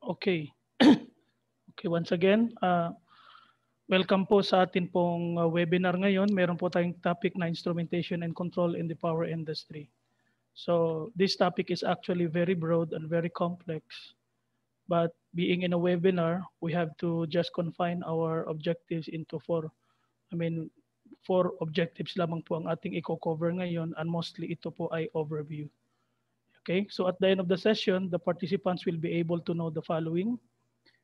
Okay. Okay, once again, welcome po sa atin pong webinar ngayon. Meron po tayong topic na instrumentation and control in the power industry. So this topic is actually very broad and very complex. But being in a webinar, we have to just confine our objectives into four objectives lamang po ang ating i-cover ngayon, and mostly ito po ay overview. Okay, so at the end of the session, the participants will be able to know the following.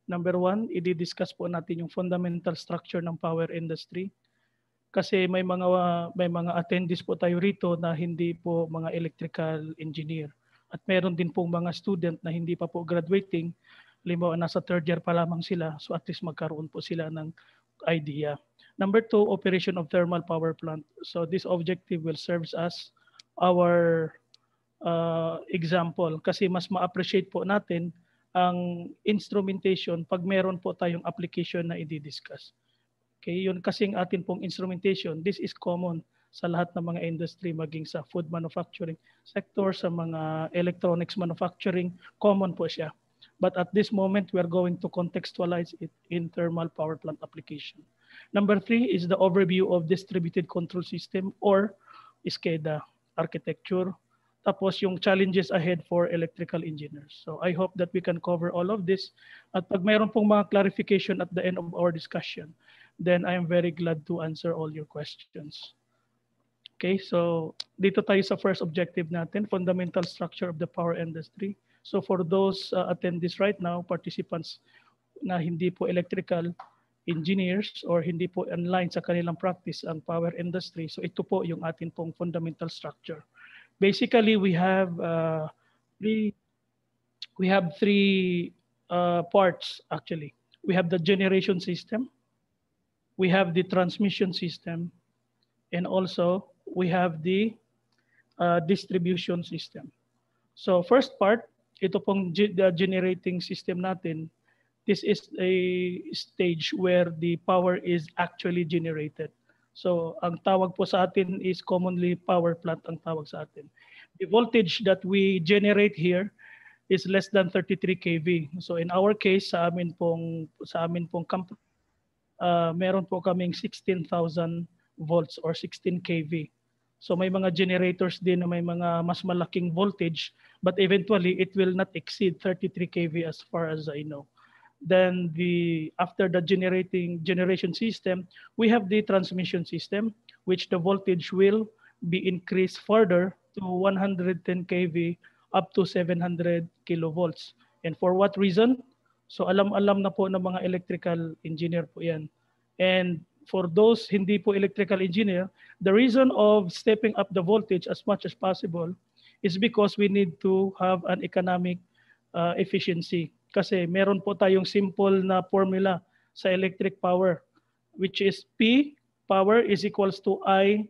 Number one, i-discuss po natin yung fundamental structure ng power industry. Kasi may mga attendees po tayo rito na hindi po mga electrical engineer. At meron din pong mga student na hindi pa po graduating, limbawa nasa third year pa lamang sila, so at least magkaroon po sila ng idea. Number two, operation of thermal power plant. So this objective will serve as our example kasi mas ma-appreciate po natin ang instrumentation pag meron po tayong application na i-discuss. Okay, yun kasing atin pong instrumentation, this is common sa lahat ng mga industry, maging sa food manufacturing sector, sa mga electronics manufacturing, common po siya. But at this moment, we are going to contextualize it in thermal power plant application. Number three is the overview of distributed control system or SCADA architecture. Tapos yung challenges ahead for electrical engineers. So I hope that we can cover all of this. At pag mayroon pong mga clarification at the end of our discussion, then I am very glad to answer all your questions. Okay, so dito tayo sa first objective natin, fundamental structure of the power industry. So for those attendees right now, participants na hindi po electrical engineers or hindi po online sa kanilang practice ang power industry, so ito po yung atin pong fundamental structure. Basically, we have three parts actually. We have the generation system, we have the transmission system, and also we have the distribution system. So first part, ito pong the generating system natin. This is a stage where the power is actually generated. So ang tawag po sa atin is commonly power plant ang tawag sa atin. The voltage that we generate here is less than 33 kV. So in our case, sa amin pong company, meron po kaming 16,000 volts or 16 kV. So may mga generators din na may mga mas malaking voltage, but eventually it will not exceed 33 kV as far as I know. Then after the generation system, we have the transmission system, which the voltage will be increased further to 110 kV up to 700 kilovolts. And for what reason? So alam na po ng mga electrical engineer po yan. And for those hindi po electrical engineer, the reason of stepping up the voltage as much as possible is because we need to have an economic efficiency. Kasi meron po tayong simple na formula sa electric power, which is P power is equals to I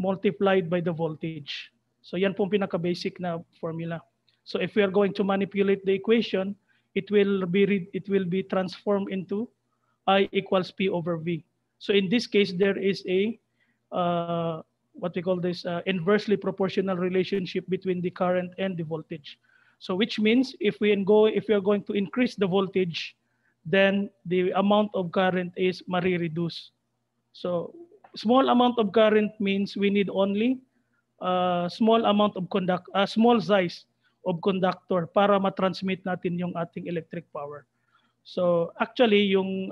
multiplied by the voltage. So yan pong pinaka-basic na formula. So if we are going to manipulate the equation, it will be transformed into I equals P over V. So in this case, there is a what we call this inversely proportional relationship between the current and the voltage. So which means if we are going to increase the voltage, then the amount of current is mari-reduce. So small amount of current means we need only small size of conductor para ma-transmit natin yung ating electric power. So actually yung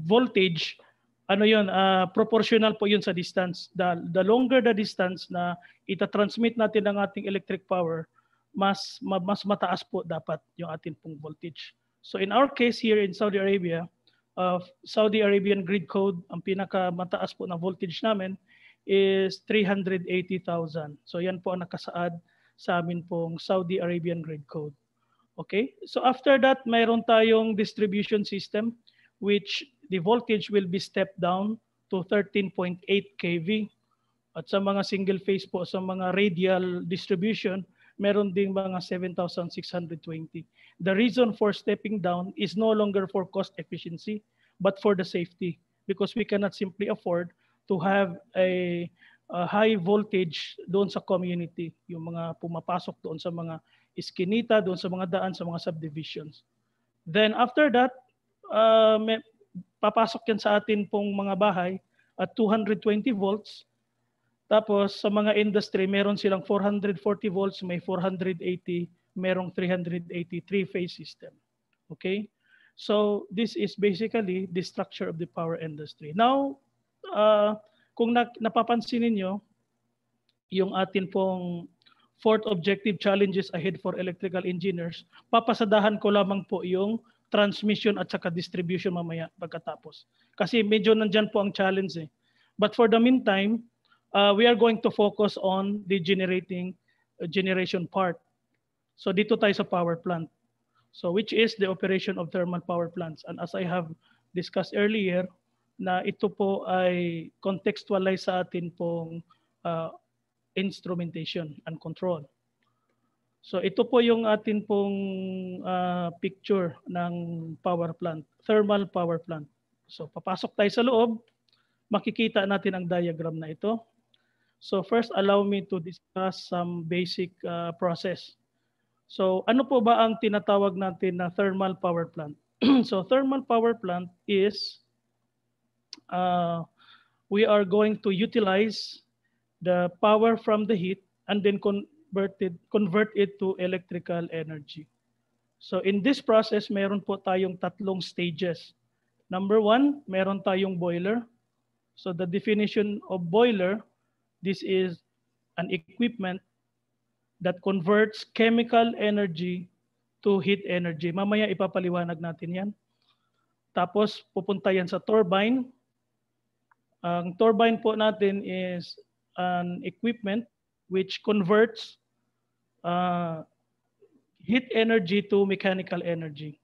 voltage, proportional po yun sa distance. The longer the distance na ita-transmit natin ang ating electric power, mas mataas po dapat yung ating pong voltage. So in our case here in Saudi Arabia, Saudi Arabian Grid Code, ang pinakamataas po na voltage namin is 380,000. So yan po ang nakasaad sa amin pong Saudi Arabian Grid Code. Okay? So after that, mayroon tayong distribution system which the voltage will be stepped down to 13.8 kV. At sa mga single phase po, sa mga radial distribution, meron ding mga 7,620. The reason for stepping down is no longer for cost efficiency, but for the safety, because we cannot simply afford to have a high voltage doon sa community, yung mga pumapasok doon sa mga iskinita, doon sa mga daan, sa mga subdivisions. Then after that, papasok yan sa atin pong mga bahay at 220 volts. Tapos sa mga industry, meron silang 440 volts, may 480, merong 380, three-phase system. Okay? So this is basically the structure of the power industry. Now, kung napapansin niyo yung atin pong fourth objective, challenges ahead for electrical engineers, papasadahan ko lamang po yung transmission at saka distribution mamaya pagkatapos. Kasi medyo nandyan po ang challenge eh. But for the meantime, we are going to focus on the generation part. So dito tayo sa power plant. So which is the operation of thermal power plants. And as I have discussed earlier, na ito po ay contextualize sa atin pong instrumentation and control. So ito po yung atin pong picture ng power plant, thermal power plant. So papasok tayo sa loob, makikita natin ang diagram na ito. So first, allow me to discuss some basic process. So ano po ba ang tinatawag natin na thermal power plant? So thermal power plant is we are going to utilize the power from the heat and then convert it to electrical energy. So in this process, meron po tayong tatlong stages. Number one, meron tayong boiler. So the definition of boiler, this is an equipment that converts chemical energy to heat energy. Mamaya ipapaliwanag natin yan. Tapos pupunta yan sa turbine. Ang turbine po natin is an equipment which converts heat energy to mechanical energy.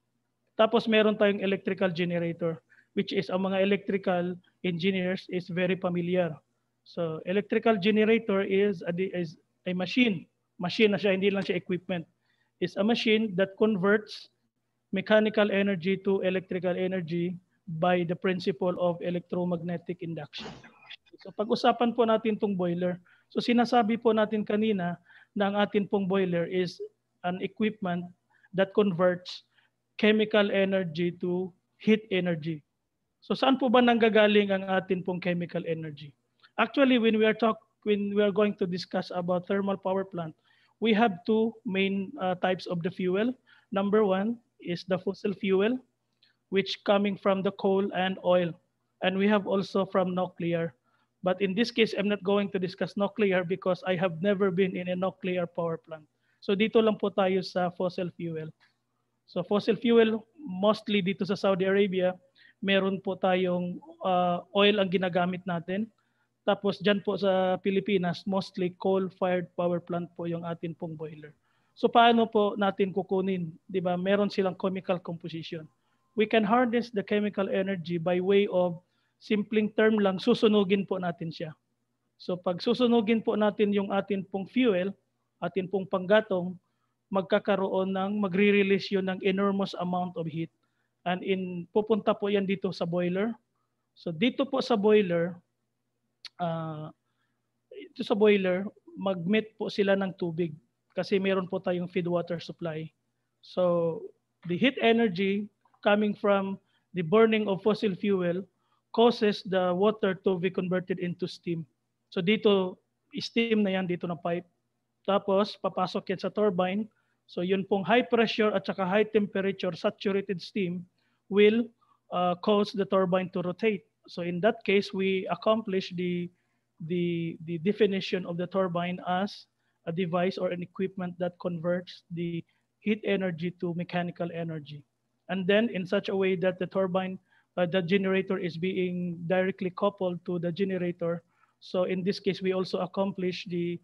Tapos meron tayong electrical generator, which is ang mga electrical engineers is very familiar. So electrical generator is a machine. Machine na siya, hindi lang siya equipment. It's a machine that converts mechanical energy to electrical energy by the principle of electromagnetic induction. So pag-usapan po natin itong boiler. So sinasabi po natin kanina na ang atin pong boiler is an equipment that converts chemical energy to heat energy. So saan po ba nanggagaling ang atin pong chemical energy? Actually, when we are going to discuss about thermal power plant, we have two main types of the fuel. Number one is the fossil fuel, which coming from the coal and oil. And we have also from nuclear. But in this case, I'm not going to discuss nuclear because I have never been in a nuclear power plant. So dito lang po tayo sa fossil fuel. So fossil fuel, mostly dito sa Saudi Arabia, meron po tayong oil ang ginagamit natin. Tapos dyan po sa Pilipinas, mostly coal-fired power plant po yung atin pong boiler. So paano po natin kukunin? Di ba? Meron silang chemical composition. We can harness the chemical energy by way of simpleng term lang, susunugin po natin siya. So pag susunugin po natin yung atin pong fuel, atin pong panggatong, magkakaroon ng, magre-release yun ng enormous amount of heat. And pupunta po yan dito sa boiler. So dito po sa boiler, mag-met po sila ng tubig kasi meron po tayong feed water supply. So the heat energy coming from the burning of fossil fuel causes the water to be converted into steam. So dito, steam na yan dito na pipe. Tapos papasok yan sa turbine. So yun pong high pressure at saka high temperature saturated steam will cause the turbine to rotate. So in that case, we accomplish the definition of the turbine as a device or an equipment that converts the heat energy to mechanical energy. And then in such a way that the turbine, the generator is being directly coupled to the generator. So in this case, we also accomplish the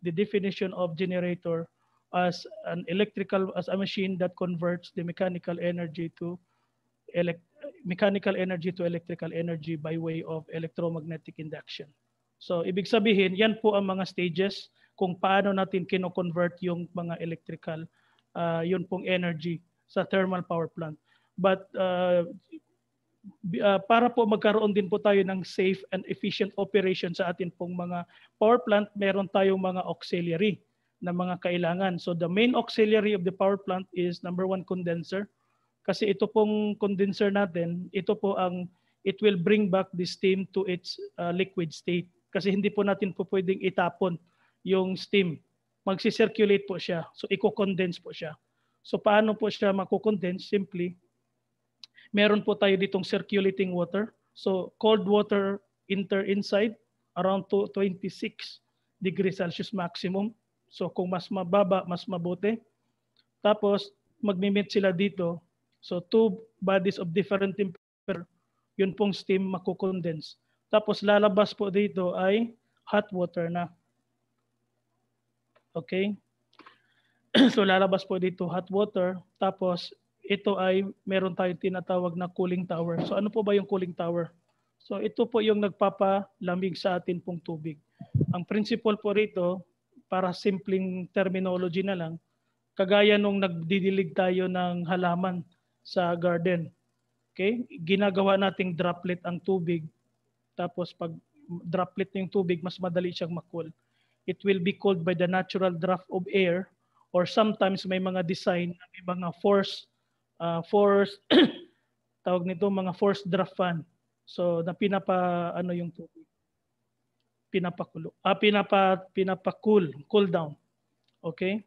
definition of generator as a machine that converts the mechanical energy to electrical energy by way of electromagnetic induction. So ibig sabihin, yan po ang mga stages kung paano natin kino-convert yung mga electrical, yun pong energy sa thermal power plant. But para po magkaroon din po tayo ng safe and efficient operation sa atin pong mga power plant, meron tayong mga auxiliary. na mga kailangan. So the main auxiliary of the power plant is number one, condenser. Kasi ito pong condenser natin, ito po ang it will bring back the steam to its liquid state. Kasi hindi po natin po pwedeng itapon yung steam. Magsi-circulate po siya. So i-condense po siya. So paano po siya mako-condense? Simply, meron po tayo ditong circulating water. So cold water enter inside around 26 degrees Celsius maximum. So kung mas mababa, mas mabuti. Tapos magmi-meet sila dito. So two bodies of different temperature, yun pong steam mako-condense. Tapos lalabas po dito ay hot water na. Okay? So lalabas po dito hot water. Tapos ito ay meron tayong tinatawag na cooling tower. So ano po ba yung cooling tower? So ito po yung nagpapalamig sa atin pong tubig. Ang principle po rito, para simpleng terminology na lang, kagaya nung nagdidilig tayo ng halaman sa garden. Okay? Ginagawa nating droplet ang tubig. Tapos pag droplet yung tubig, mas madali siyang makul. It will be cooled by the natural draft of air, or sometimes may mga design na may mga force tawag nito mga forced draft fan. So na yung tubig. Cool down. Okay?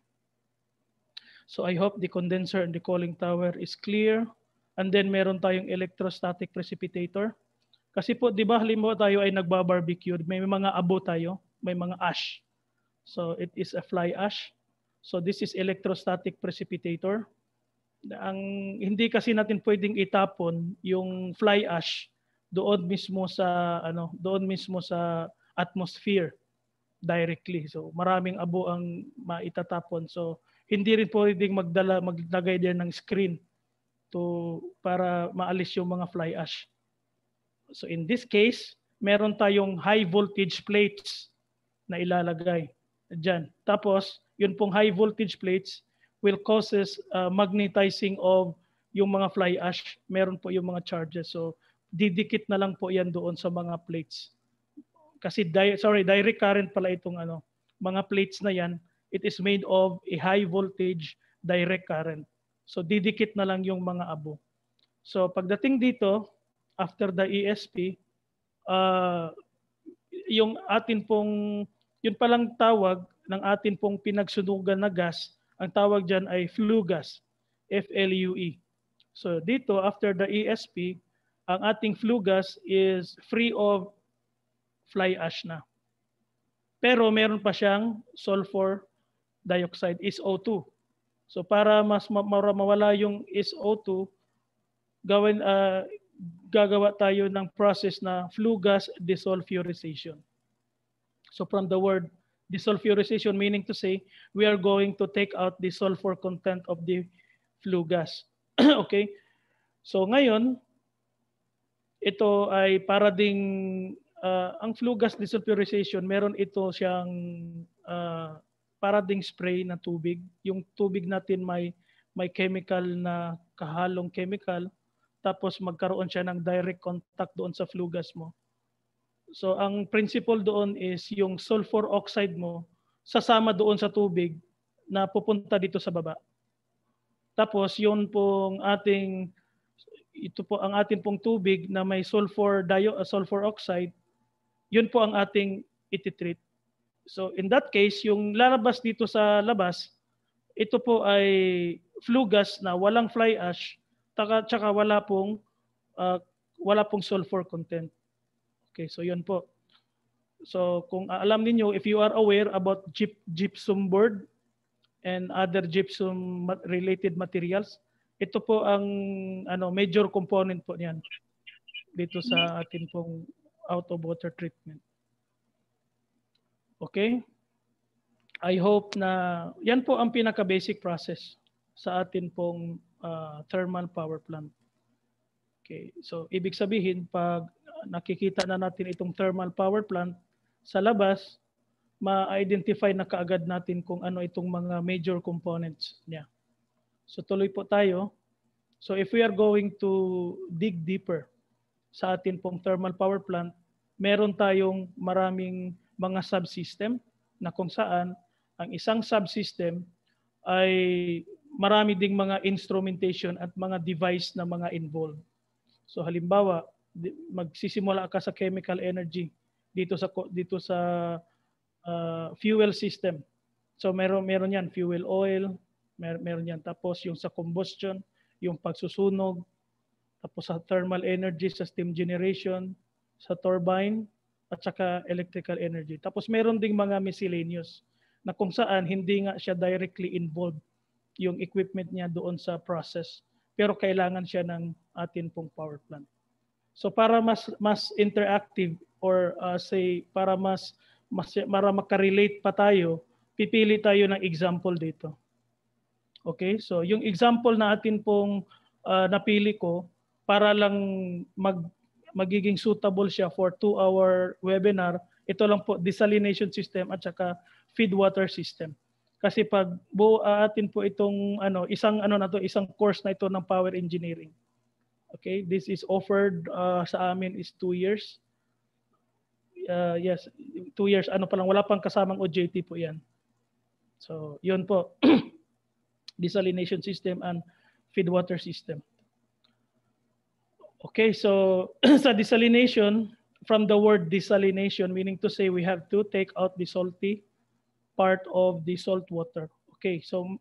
So I hope the condenser and the cooling tower is clear. And then meron tayong electrostatic precipitator. Kasi po, di ba, halimbawa tayo ay nagbabarbecue, may mga abo tayo, may mga ash. So it is a fly ash. So this is electrostatic precipitator. Ang hindi kasi natin pwedeng itapon yung fly ash doon mismo sa atmosphere directly. So maraming abo ang maitatapon. So hindi rin pwedeng maglagay din ng screen para maalis yung mga fly ash. So in this case, meron tayong high voltage plates na ilalagay dyan. Tapos, yun pong high voltage plates will causes magnetizing of yung mga fly ash. Meron po yung mga charges. So, didikit na lang po yan doon sa mga plates. Kasi, direct current pala itong mga plates na yan. It is made of a high voltage direct current. So, didikit na lang yung mga abo. So, pagdating dito, after the ESP, yung atin pong, yun palang tawag ng atin pong pinagsunugan na gas, ang tawag dyan ay flue gas, FLUE. So dito, after the ESP, ang ating flue gas is free of fly ash na. Pero meron pa siyang sulfur dioxide, SO2. So para mas mawala yung SO2, gagawa tayo ng process na flue gas desulfurization. So from the word desulfurization, meaning to say, we are going to take out the sulfur content of the flue gas. Okay? So ngayon, ito ay para ding, ang flue gas desulfurization, meron ito siyang para ding spray na tubig. Yung tubig natin may chemical na kahalong chemical, tapos magkaroon siya ng direct contact doon sa flue gas mo. So ang principle doon is yung sulfur oxide mo sasama doon sa tubig na pupunta dito sa baba. Tapos yun pong ito po ang ating pong tubig na may sulfur oxide, yun po ang ating ititreat. So in that case, yung lalabas dito sa labas, ito po ay flue gas na walang fly ash, tsaka wala pong sulfur content. Okay, so yun po. So kung alam niyo, if you are aware about gypsum board and other gypsum related materials, ito po ang major component po niyan dito sa atin pong out of water treatment. Okay? I hope na yan po ang pinaka-basic process sa atin pong thermal power plant. Okay, so ibig sabihin pag nakikita na natin itong thermal power plant sa labas, ma-identify na kaagad natin kung ano itong mga major components niya. So tuloy po tayo. So if we are going to dig deeper sa atin pong thermal power plant, meron tayong maraming mga subsystem na kung saan Ang isang subsystem ay marami ding mga instrumentation at mga device na mga involved. So halimbawa, magsisimula ka sa chemical energy dito sa fuel system. So meron yan fuel oil, meron yan, tapos yung sa combustion, yung pagsusunog, tapos sa thermal energy, sa steam generation, sa turbine, at saka electrical energy. Tapos meron ding mga miscellaneous na kung saan hindi nga siya directly involved yung equipment niya doon sa process, pero kailangan siya ng atin pong power plant. So para mas interactive or say para para makarelate pa tayo, pipili tayo ng example dito. Okay? So yung example na atin pong napili ko para lang magiging suitable siya for 2-hour webinar, ito lang po, desalination system at saka feed water system. Kasi pag buo atin po itong isang course na ito ng power engineering. Okay, this is offered sa amin is 2 years. Yes, 2 years. Ano pa lang, wala pang kasamang OJT po 'yan. So, 'yun po. Desalination system and feed water system. Okay, so sa desalination, from the word desalination, meaning to say we have to take out the salty part of the salt water. Okay, so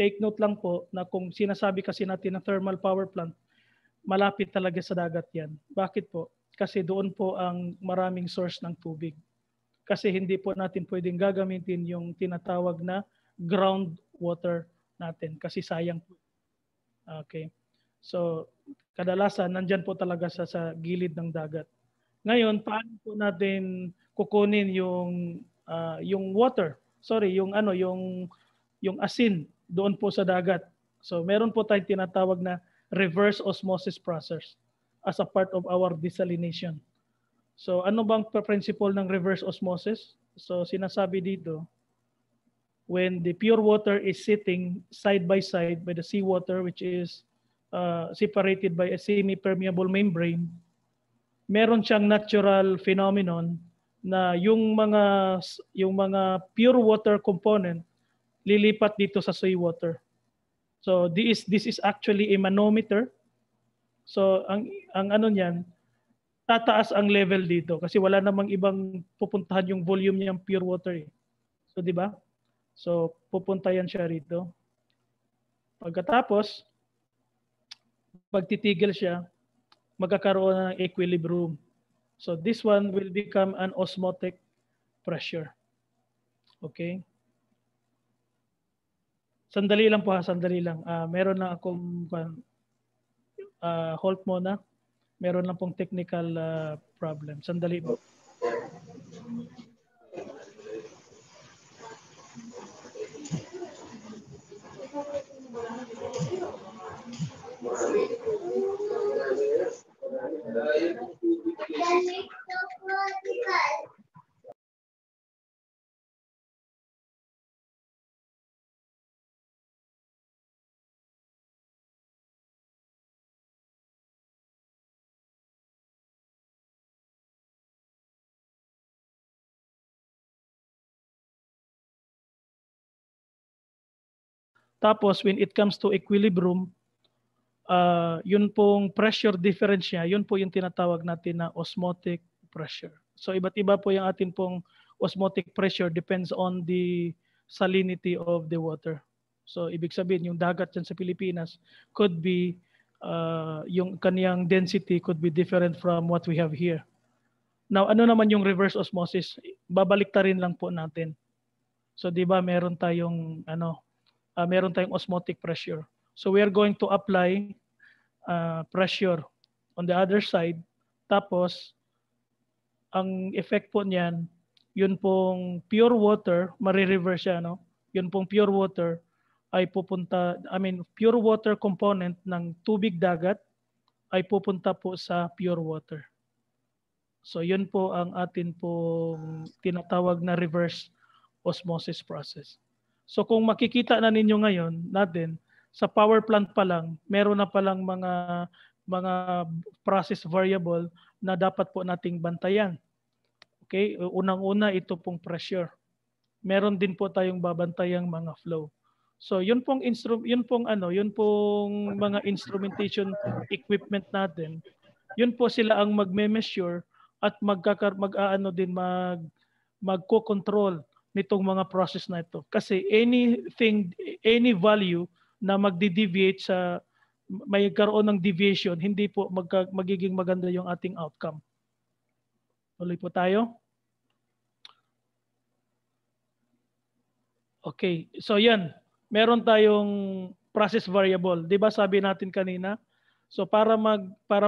take note lang po na kung sinasabi kasi natin na thermal power plant, malapit talaga sa dagat yan. Bakit po? Kasi doon po ang maraming source ng tubig. Kasi hindi po natin pwedeng gagamitin yung tinatawag na groundwater natin kasi sayang po. Okay. So, kadalasan nandyan po talaga sa gilid ng dagat. Ngayon, paano po natin kukunin yung water? Sorry, yung asin doon po sa dagat. So meron po tayong tinatawag na reverse osmosis process as a part of our desalination. So ano bang principle ng reverse osmosis? So sinasabi dito, when the pure water is sitting side by side by the seawater, which is separated by a semi-permeable membrane, meron siyang natural phenomenon na yung mga pure water component lilipat dito sa seawater. So this is actually a manometer. So ang ano niyan, tataas ang level dito kasi wala namang ibang pupuntahan yung volume niyang pure water eh. So di ba? So pupunta yan siya rito. Pagkatapos pagtitigil siya, magkakaroon ng equilibrium. So this one will become an osmotic pressure. Okay? Sandali lang po ha, sandali lang. Meron lang akong hold muna. Meron lang pong technical problem. Sandali po. Tapos when it comes to equilibrium, yun pong pressure difference niya, yun po yung tinatawag natin na osmotic pressure. So iba't iba po yung atin pong osmotic pressure depends on the salinity of the water. So ibig sabihin yung dagat dyan sa Pilipinas could be yung kaniyang density could be different from what we have here. Now ano naman yung reverse osmosis? Babalik ta rin lang po natin. So 'di ba meron tayong meron tayong osmotic pressure. So we are going to apply pressure on the other side. Tapos, ang effect po niyan, yun pong pure water, marireverse siya, no? Yun pong pure water ay pupunta, pure water component ng tubig dagat ay pupunta po sa pure water. So yun po ang atin pong tinatawag na reverse osmosis process. So kung makikita na ninyo ngayon natin, sa power plant pa lang, meron na palang mga process variable na dapat po nating bantayan. Okay? Unang-una ito pong pressure. meron din po tayong babantayang mga flow. So yun pong mga instrumentation equipment natin. Yun po sila ang magme-measure at mag-aano din magko-control nitong mga process na ito. Kasi any value na magde-deviate sa may karoon ng deviation, hindi po magiging maganda yung ating outcome. Tuloy po tayo. Okay, so yan. Meron tayong process variable. 'Di ba sabi natin kanina? So para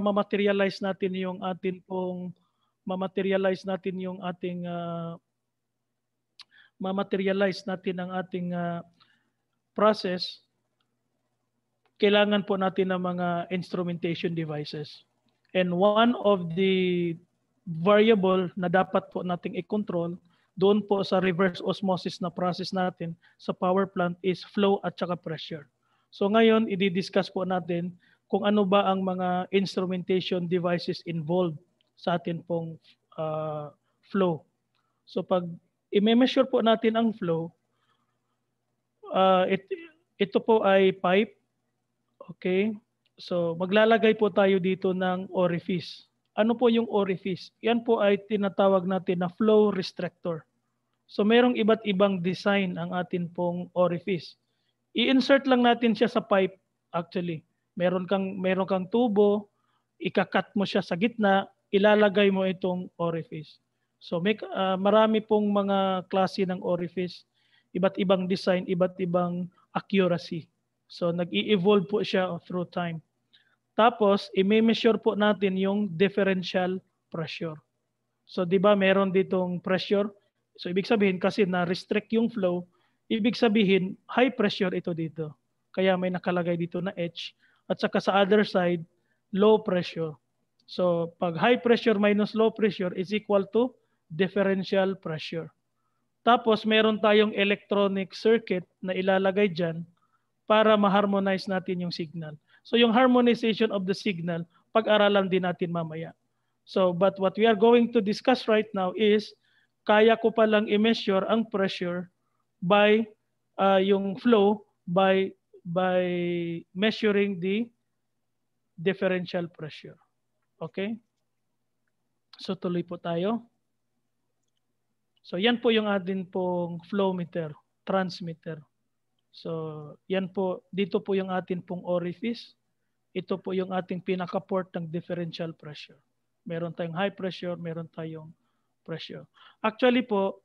ma-materialize natin yung ating pong ma-materialize natin yung ating ma-materialize natin ang ating process, kailangan po natin ng mga instrumentation devices. And one of the variable na dapat po nating i-control doon po sa reverse osmosis na process natin sa power plant is flow at saka pressure. So ngayon, i-discuss po natin kung ano ba ang mga instrumentation devices involved sa atin pong flow. So pag i-measure po natin ang flow, ito po ay pipe. Okay? So maglalagay po tayo dito ng orifice. Ano po yung orifice? Yan po ay tinatawag natin na flow restrictor. So merong iba't ibang design ang atin pong orifice. I-insert lang natin siya sa pipe actually. Meron kang tubo, ikakat mo siya sa gitna, ilalagay mo itong orifice. So marami pong mga klase ng orifice, iba't ibang design, iba't ibang accuracy. So nag-i-evolve po siya through time. Tapos, i-measure po natin yung differential pressure. So, di ba meron ditong pressure? So, ibig sabihin kasi na-restrict yung flow, ibig sabihin high pressure ito dito. Kaya may nakalagay dito na H. At saka sa other side, low pressure. So, pag high pressure minus low pressure is equal to differential pressure. Tapos, meron tayong electronic circuit na ilalagay dyan para ma-harmonize natin yung signal. So yung harmonization of the signal, pag-aralan din natin mamaya. So but what we are going to discuss right now is kaya ko palang i-measure ang pressure by yung flow by measuring the differential pressure. Okay? So tuloy po tayo. So yan po yung atin pong flow meter, transmitter. So, yan po, dito po yung atin pong orifice. Ito po yung ating pinaka-port ng differential pressure. Meron tayong high pressure, meron tayong pressure. Actually po,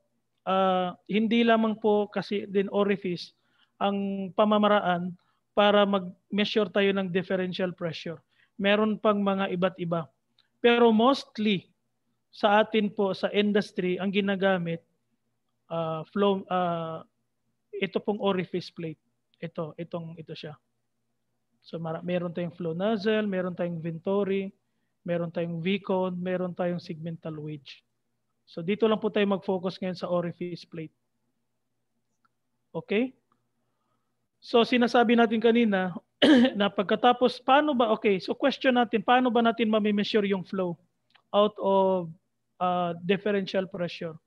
hindi lamang po kasi din orifice ang pamamaraan para mag-measure tayo ng differential pressure. Meron pang mga iba't iba. Pero mostly, sa atin po, sa industry, ang ginagamit, ito pong orifice plate. Ito siya. So meron tayong flow nozzle, meron tayong Venturi, meron tayong V-cone, meron tayong segmental wedge. So dito lang po tayo mag-focus ngayon sa orifice plate. Okay? So sinasabi natin kanina na pagkatapos so question natin, paano ba natin ma-measure yung flow out of differential pressure?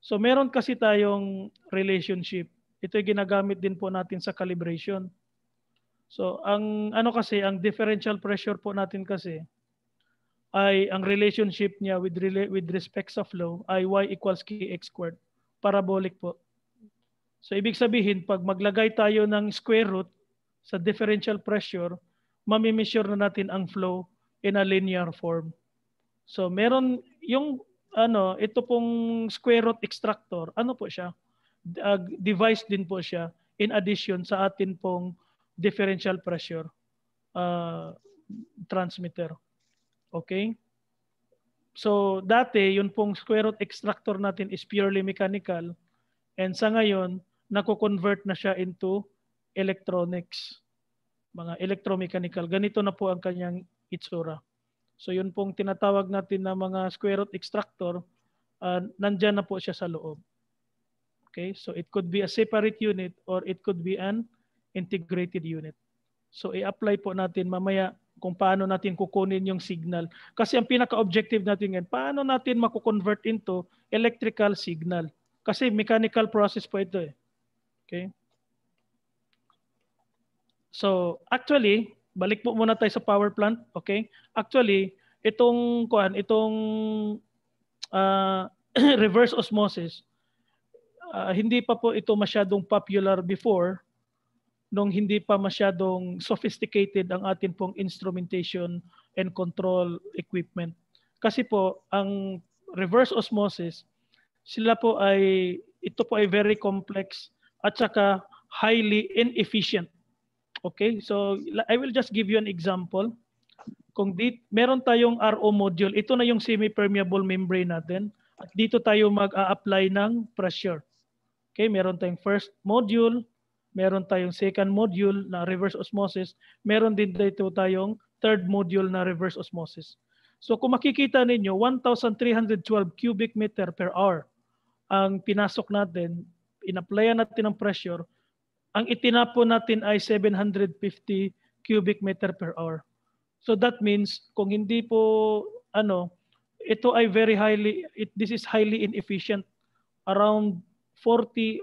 So meron kasi tayong relationship. Ito ay ginagamit din po natin sa calibration. So ang differential pressure po natin kasi ay ang relationship niya with respect sa flow ay y equals kx squared. Parabolic po. So ibig sabihin pag maglagay tayo ng square root sa differential pressure, mami-measure na natin ang flow in a linear form. So meron yung ito pong square root extractor, ano po siya? Device din po siya in addition sa atin pong differential pressure transmitter. Okay? So dati yung pong square root extractor natin is purely mechanical and sa ngayon nako-convert na siya into electronics, mga electromechanical. Ganito na po ang kanyang itsura. So yun pong tinatawag natin na mga square root extractor, nandyan na po siya sa loob. Okay, so it could be a separate unit or it could be an integrated unit. So i-apply po natin mamaya kung paano natin kukunin yung signal. Kasi ang pinaka-objective natin ngayon, paano natin mako-convert into electrical signal. Kasi mechanical process po ito eh. Okay? So, actually, balik po muna tayo sa power plant, okay? Actually, itong reverse osmosis, hindi pa po ito masyadong popular before nung hindi pa masyadong sophisticated ang atin pong instrumentation and control equipment. Kasi po, ang reverse osmosis, ito po ay very complex at saka highly inefficient. Okay, so I will just give you an example. Kung meron tayong RO module, ito na yung semi-permeable membrane natin. At dito tayo mag-a-apply ng pressure. Okay, meron tayong first module, meron tayong second module na reverse osmosis, meron din dito tayong third module na reverse osmosis. So kung makikita ninyo, 1,312 cubic meter per hour ang pinasok natin, in-applyan natin ng pressure, ang itinapon natin ay 750 cubic meter per hour. So that means kung hindi po ito ay this is highly inefficient. Around 52%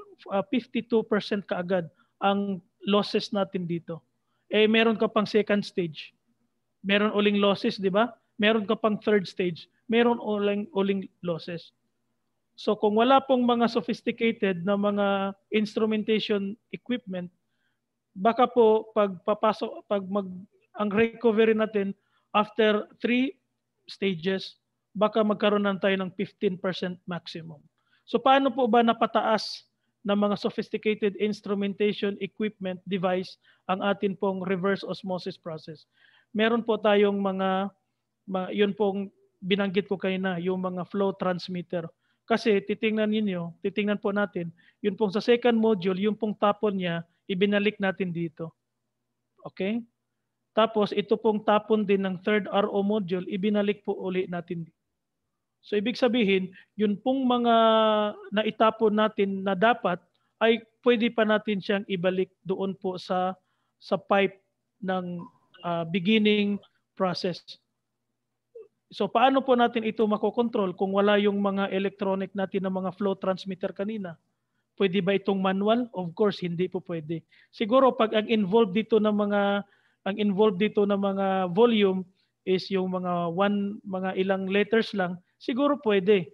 kaagad ang losses natin dito. Eh meron ka pang second stage. Meron uling losses, di ba? Meron ka pang third stage. Meron uling losses. So kung wala pong mga sophisticated na mga instrumentation equipment, baka po ang recovery natin after 3 stages, baka magkaroon na tayo ng 15% maximum. So paano po ba napataas ng mga sophisticated instrumentation equipment device ang atin pong reverse osmosis process? Meron po tayong yun pong binanggit ko kayo na, yung mga flow transmitter. Kasi titingnan po natin, yun pong sa second module, yung pong tapon niya, ibinalik natin dito. Okay? Tapos ito pong tapon din ng third RO module, ibinalik po uli natin dito. So ibig sabihin, yun pong mga naitapon natin na dapat ay pwede pa natin siyang ibalik doon po sa pipe ng beginning process. So paano po natin ito makokontrol kung wala yung mga electronic natin na mga flow transmitter kanina? Pwede ba itong manual? Of course, hindi po pwede. Siguro pag ang involved dito ng mga volume is yung mga ilang letters lang, siguro pwede.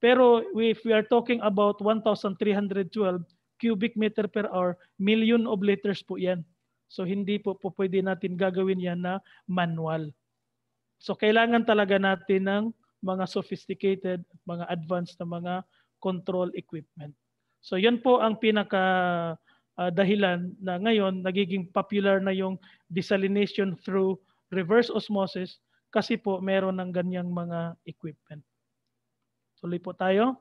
Pero if we are talking about 1,312 cubic meter per hour, million of liters po yan. So hindi po pwede natin gagawin yan na manual. So kailangan talaga natin ng mga sophisticated, mga advanced na mga control equipment. So yan po ang pinaka dahilan na ngayon nagiging popular na yung desalination through reverse osmosis kasi po meron ng ganyang mga equipment. Tuloy po tayo.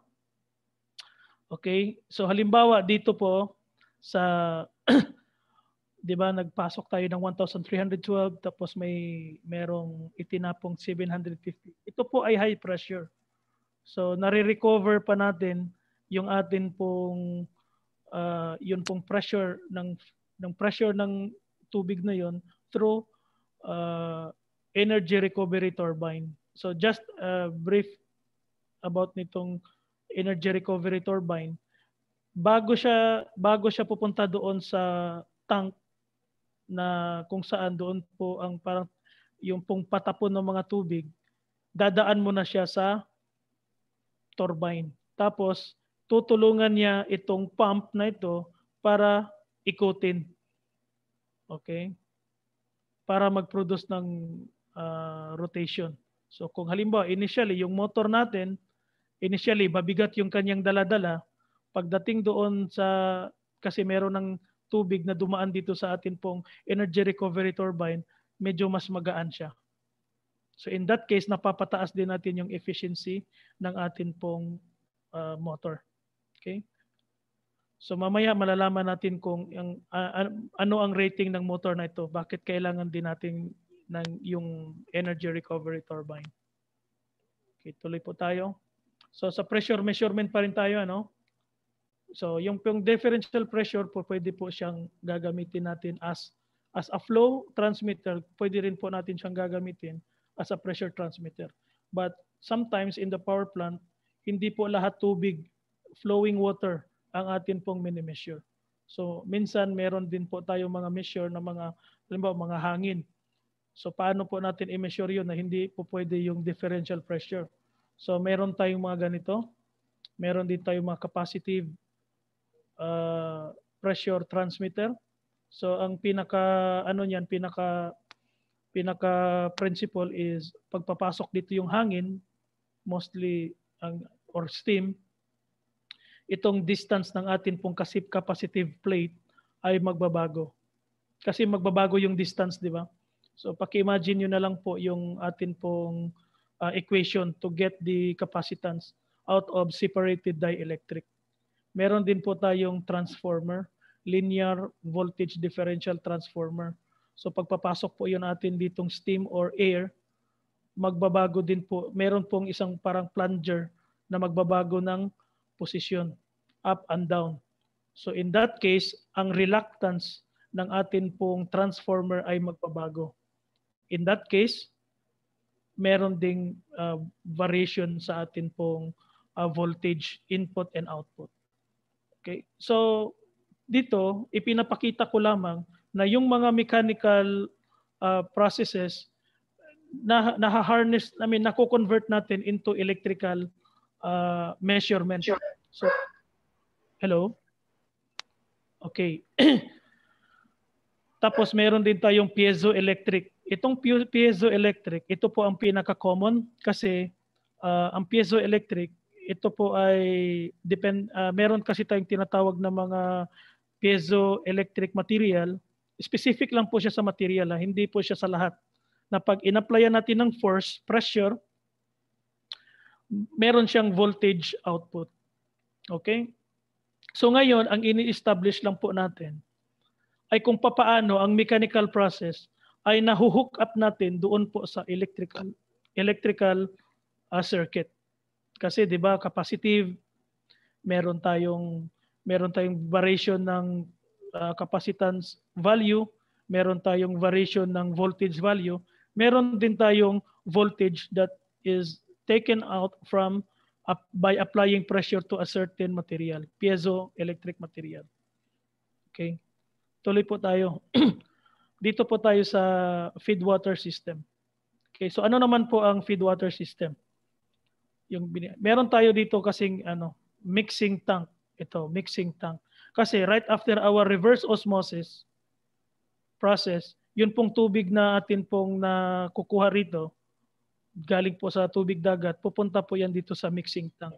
Okay, so halimbawa dito po sa di ba nagpasok tayo ng 1,312 tapos merong itinapong 750. Ito po ay high pressure. So nare-recover pa natin yung atin pong yun pong pressure ng tubig na yon through energy recovery turbine. So just brief about nitong energy recovery turbine. Bago siya pupunta doon sa tank na kung saan doon po ang parang yung pong patapon ng mga tubig, dadaan mo na siya sa turbine. Tapos tutulungan niya itong pump na ito para ikutin. Okay? Para mag-produce ng rotation. So kung halimbawa initially yung motor natin, mabigat yung kanyang dala-dala, pagdating doon kasi meron ng tubig na dumaan dito sa atin pong energy recovery turbine, medyo mas magaan siya. So in that case, napapataas din natin yung efficiency ng atin pong motor. Okay? So mamaya malalaman natin kung ano ang rating ng motor na ito, bakit kailangan din natin yung energy recovery turbine. Okay, tuloy po tayo. So sa pressure measurement pa rin tayo, ano? So yung differential pressure po pwede po siyang gagamitin natin as a flow transmitter, pwede rin po natin siyang gagamitin as a pressure transmitter. But sometimes in the power plant, hindi po lahat tubig flowing water ang atin pong mini-measure. So minsan meron din po tayo mga measure na mga, halimbawa mga hangin. So paano po natin i-measure yun na hindi po pwede yung differential pressure? So meron tayong mga ganito. Meron din tayong mga capacitive pressure transmitter. So ang pinaka principle is pagpapasok dito yung hangin, mostly or steam, itong distance ng atin pong capacitive plate ay magbabago. Kasi magbabago yung distance, di ba? So paki-imagine nyo na lang po yung atin pong equation to get the capacitance out of separated dielectric. Meron din po tayong transformer, linear voltage differential transformer. So pagpapasok po yun natin ditong steam or air, magbabago din po. Meron pong isang parang plunger na magbabago ng posisyon, up and down. So in that case, ang reluctance ng atin pong transformer ay magbabago. In that case, meron ding variation sa atin pong voltage input and output. Okay? So dito, ipinapakita ko lamang na yung mga mechanical processes na-harness, nako-convert natin into electrical measurement. So, hello? Okay. Tapos meron din tayong piezoelectric. Itong piezoelectric, ito po ang pinaka-common kasi ang piezoelectric, ito po ay meron kasi tayong tinatawag na mga piezoelectric material. Specific lang po siya sa material, hindi po siya sa lahat. Na pag in-applyan natin ng force, pressure, meron siyang voltage output. Okay? So ngayon, ang ini-establish lang po natin ay kung papaano ang mechanical process ay nahuhook up natin doon po sa electrical circuit. Kasi 'di ba, capacitive, meron tayong variation ng capacitance value, meron tayong variation ng voltage value, meron din tayong voltage that is taken out from by applying pressure to a certain material, piezoelectric material. Okay? Tuloy po tayo. Dito po tayo sa feed water system. Okay, so ano naman po ang feed water system? Meron tayo dito kasing mixing tank. Ito, mixing tank. Kasi right after our reverse osmosis process, yun pong tubig na atin pong nakukuha rito, galing po sa tubig dagat, pupunta po yan dito sa mixing tank.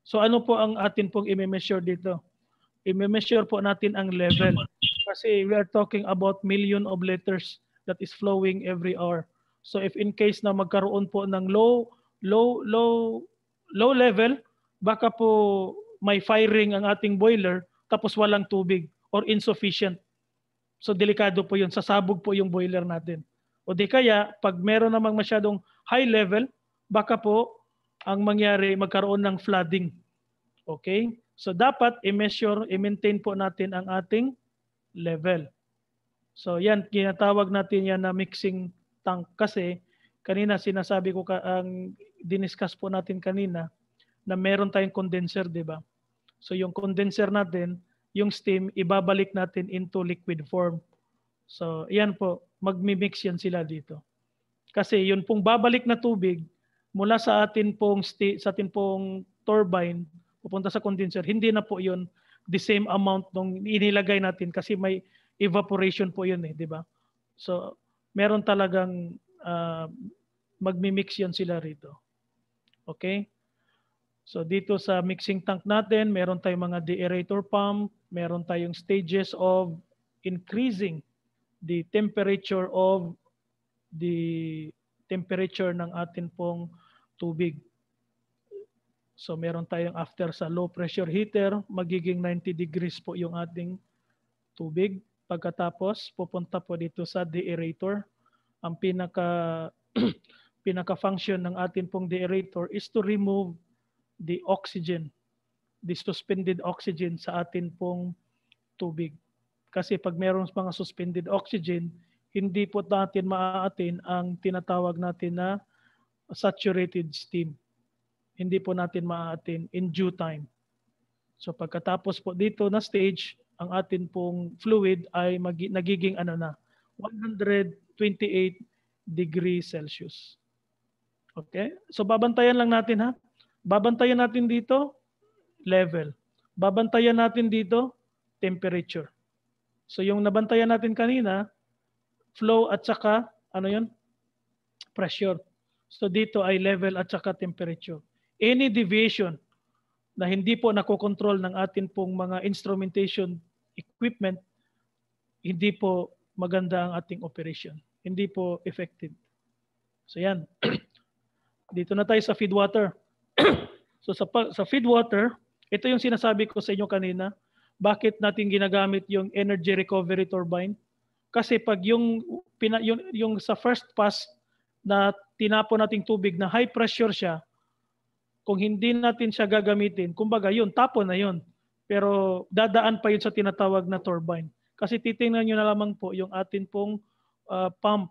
So ano po ang atin pong i-measure dito? I-measure po natin ang level. Kasi we are talking about million of liters that is flowing every hour. So if in case na magkaroon po ng low level, baka po may firing ang ating boiler tapos walang tubig or insufficient. So delikado po yun, sasabog po yung boiler natin. O di kaya, pag meron namang masyadong high level, baka po ang mangyari magkaroon ng flooding. Okay? So dapat i-measure, i-maintain po natin ang ating level. So yan, ginatawag natin yan na mixing tank kasi kanina sinasabi ko, ang diniscuss po natin kanina na meron tayong condenser, di ba? So yung condenser natin, yung steam, ibabalik natin into liquid form. So yan po, magmi-mix yan sila dito. Kasi yun pong babalik na tubig mula sa atin pong turbine pupunta sa condenser, hindi na po yun the same amount nung inilagay natin kasi may evaporation po yun di ba? So meron talagang magmi-mix yan sila rito. Okay? So dito sa mixing tank natin, meron tayong mga deaerator pump, meron tayong stages of increasing the temperature ng atin pong tubig. So meron tayong after sa low pressure heater, magiging 90 degrees po yung ating tubig. Pagkatapos, pupunta po dito sa deaerator. Ang pinaka-function ng atin pong deaerator is to remove the oxygen, the suspended oxygen sa atin pong tubig. Kasi pag mayroong mga suspended oxygen, hindi po natin maaatin ang tinatawag natin na saturated steam. Hindi po natin maaatin in due time. So pagkatapos po dito na stage, ang atin pong fluid ay nagiging ano na, 128 degrees Celsius. Okay? So babantayan lang natin ha. Babantayan natin dito, level. Babantayan natin dito, temperature. So yung nabantayan natin kanina, flow at saka, ano yun? Pressure. So dito ay level at saka temperature. Any deviation na hindi po nakokontrol ng atin pong mga instrumentation equipment, hindi po maganda ang ating operation. Hindi po effective. So yan. Dito na tayo sa feed water. So sa feed water, ito yung sinasabi ko sa inyo kanina. Bakit natin ginagamit yung energy recovery turbine? Kasi pag yung sa first pass na tinapon nating tubig na high pressure siya, kung hindi natin siya gagamitin, kumbaga yun, tapon na yun. Pero dadaan pa yun sa tinatawag na turbine. Kasi titingnan nyo na lamang po yung atin pong pump.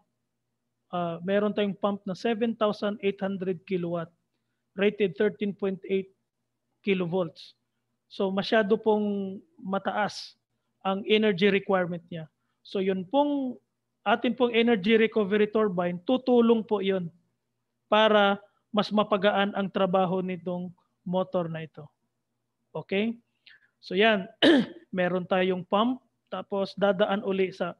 Meron tayong pump na 7,800 kilowatt, rated 13.8 kilovolts. So masyado pong mataas ang energy requirement niya. So yun pong atin pong energy recovery turbine, tutulong po yun para mas mapagaan ang trabaho nitong motor na ito. Okay? So yan, meron tayong pump, tapos dadaan uli sa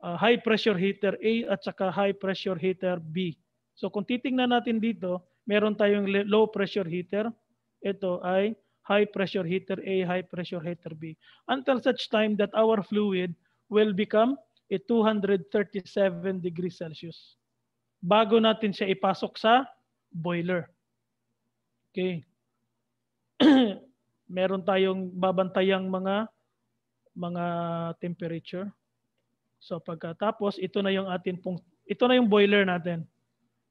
high pressure heater A at saka high pressure heater B. So kung titingnan natin dito, meron tayong low pressure heater. Ito ay high pressure heater A, high pressure heater B. Until such time that our fluid will become a 237 degrees Celsius. Bago natin siya ipasok sa boiler. Okay. Meron tayong babantayang mga temperature. So pagkatapos, ito na yung boiler natin.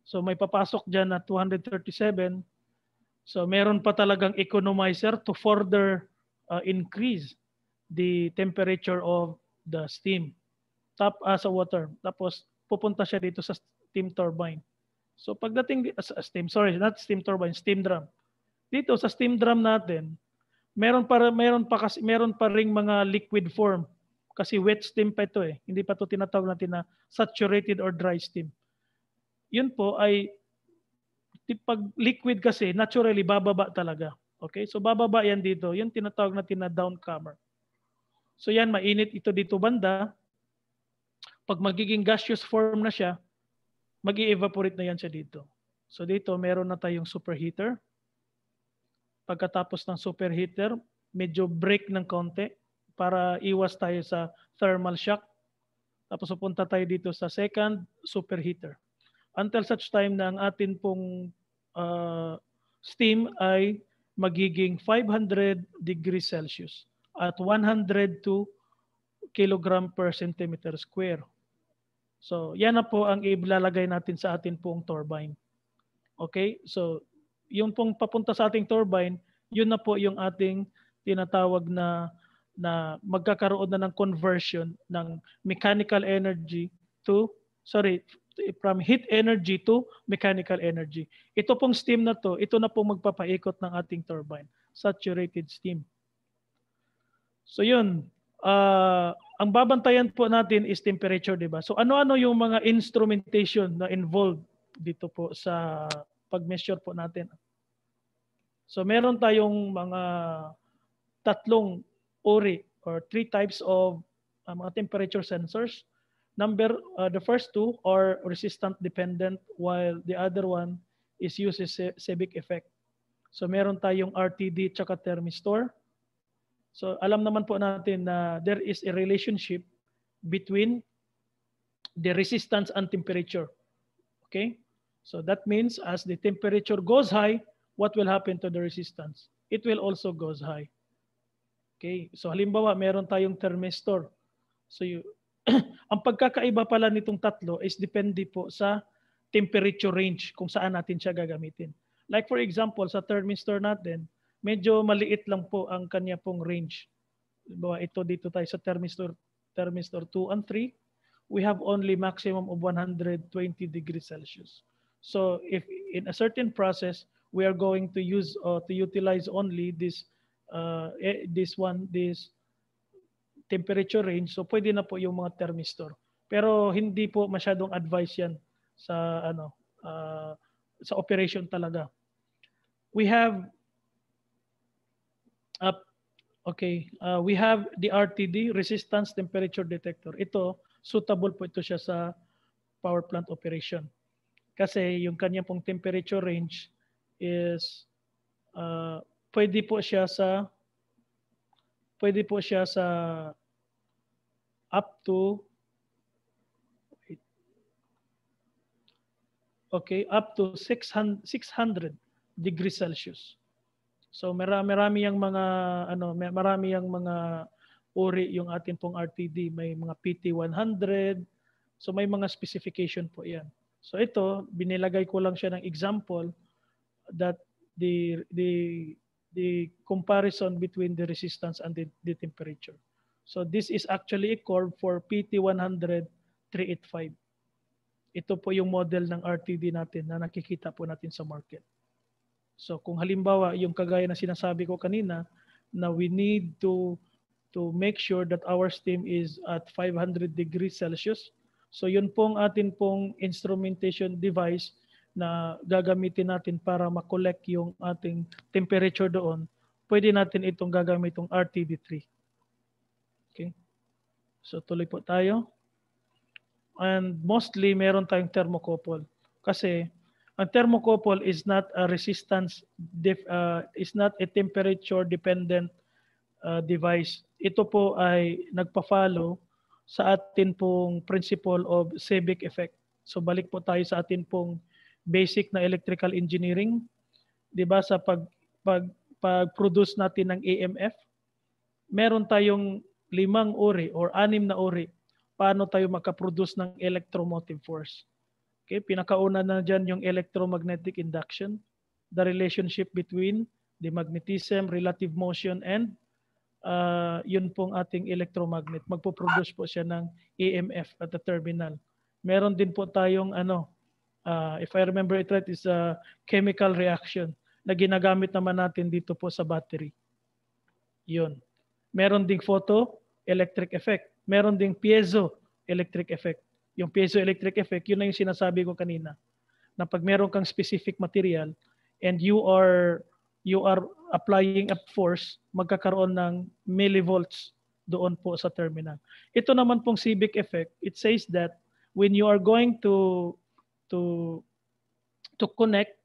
So may papasok dyan na 237. So meron pa talagang economizer to further increase the temperature of the steam sa water. Tapos pupunta siya dito sa steam turbine. So pagdating steam turbine, steam drum. Dito sa steam drum natin, meron pa ring mga liquid form. Kasi wet steam pa ito eh. Hindi pa ito tinatawag natin na saturated or dry steam. Yun po ay, pag liquid kasi, naturally, bababa talaga. Okay? So bababa yan dito. Yun tinatawag natin na downcomer. So yan, mainit ito dito banda. Pag magiging gaseous form na siya, mag-i-evaporate na yan siya dito. So dito, meron na tayong superheater. Pagkatapos ng superheater, medyo break ng konti para iwas tayo sa thermal shock. Tapos pupunta tayo dito sa second superheater. Until such time na ang atin pong steam ay magiging 500 degrees Celsius at 102 kilogram per centimeter square. So yan na po ang ilalagay natin sa atin pong turbine. Okay? So yung pong papunta sa ating turbine, yun na po yung ating tinatawag na magkakaroon na ng conversion ng mechanical energy from heat energy to mechanical energy. Ito pong steam na to, ito na pong magpapaikot ng ating turbine, saturated steam. So yun, ang babantayan po natin is temperature, di ba? So ano-ano yung mga instrumentation na involved dito po sa pag-measure po natin? So meron tayong mga tatlong uri or three types of mga temperature sensors. The first two are resistant dependent while the other one is uses Seebeck effect. So meron tayong RTD tsaka thermistor. So alam naman po natin na there is a relationship between the resistance and temperature. Okay? So that means as the temperature goes high, what will happen to the resistance? It will also goes high. Okay, so halimbawa meron tayong thermistor. So ang pagkakaiba pala nitong tatlo is depende po sa temperature range kung saan natin siya gagamitin. Like for example, sa thermistor natin, medyo maliit lang po ang kanya pong range. Halimbawa ito dito tayo sa thermistor 2 and 3, we have only maximum of 120 degrees Celsius. So if in a certain process, we are going to use or to utilize only this this temperature range, so pwede na po yung mga thermistor. Pero hindi po masyadong advice yan sa sa operation talaga. We have we have the RTD, resistance temperature detector. Ito, suitable po ito siya sa power plant operation. Kasi yung kanya pong temperature range is pwede po siya sa up to 600 degrees Celsius. So marami yang mga marami yang mga uri yung atin pong RTD, may mga PT100. So may mga specification po 'yan. So ito, binilagay ko lang siya ng example that the comparison between the resistance and the temperature. So this is actually a curve for PT100 385. Ito po yung model ng RTD natin na nakikita po natin sa market. So kung halimbawa yung kagaya na sinasabi ko kanina na we need to make sure that our steam is at 500 degrees Celsius. So yun pong atin pong instrumentation device na gagamitin natin para ma-collect yung ating temperature doon. Pwede natin itong gagamit itong RTD3. Okay? So tuloy po tayo. And mostly meron tayong thermocouple kasi ang thermocouple is not a resistance is not a temperature dependent device. Ito po ay nagpa-follow sa atin pong principle of Seebeck effect. So balik po tayo sa atin pong basic na electrical engineering, 'di ba, sa pag-produce natin ng EMF. Meron tayong 5 uri or 6 na uri paano tayo makaproduce ng electromotive force. Okay, pinakauna na diyan yung electromagnetic induction, the relationship between the magnetism, relative motion, and yun pong ating electromagnet. Magpo-produce po siya ng EMF at the terminal. Meron din po tayong if I remember it right, is a chemical reaction na ginagamit naman natin dito po sa battery. Yun. Meron ding photoelectric effect. Meron ding piezoelectric effect. Yung piezoelectric effect, yun na yung sinasabi ko kanina. Na pag meron kang specific material and you are applying a force, magkakaroon ng millivolts doon po sa terminal. Ito naman pong Seebeck effect, it says that when you are going to connect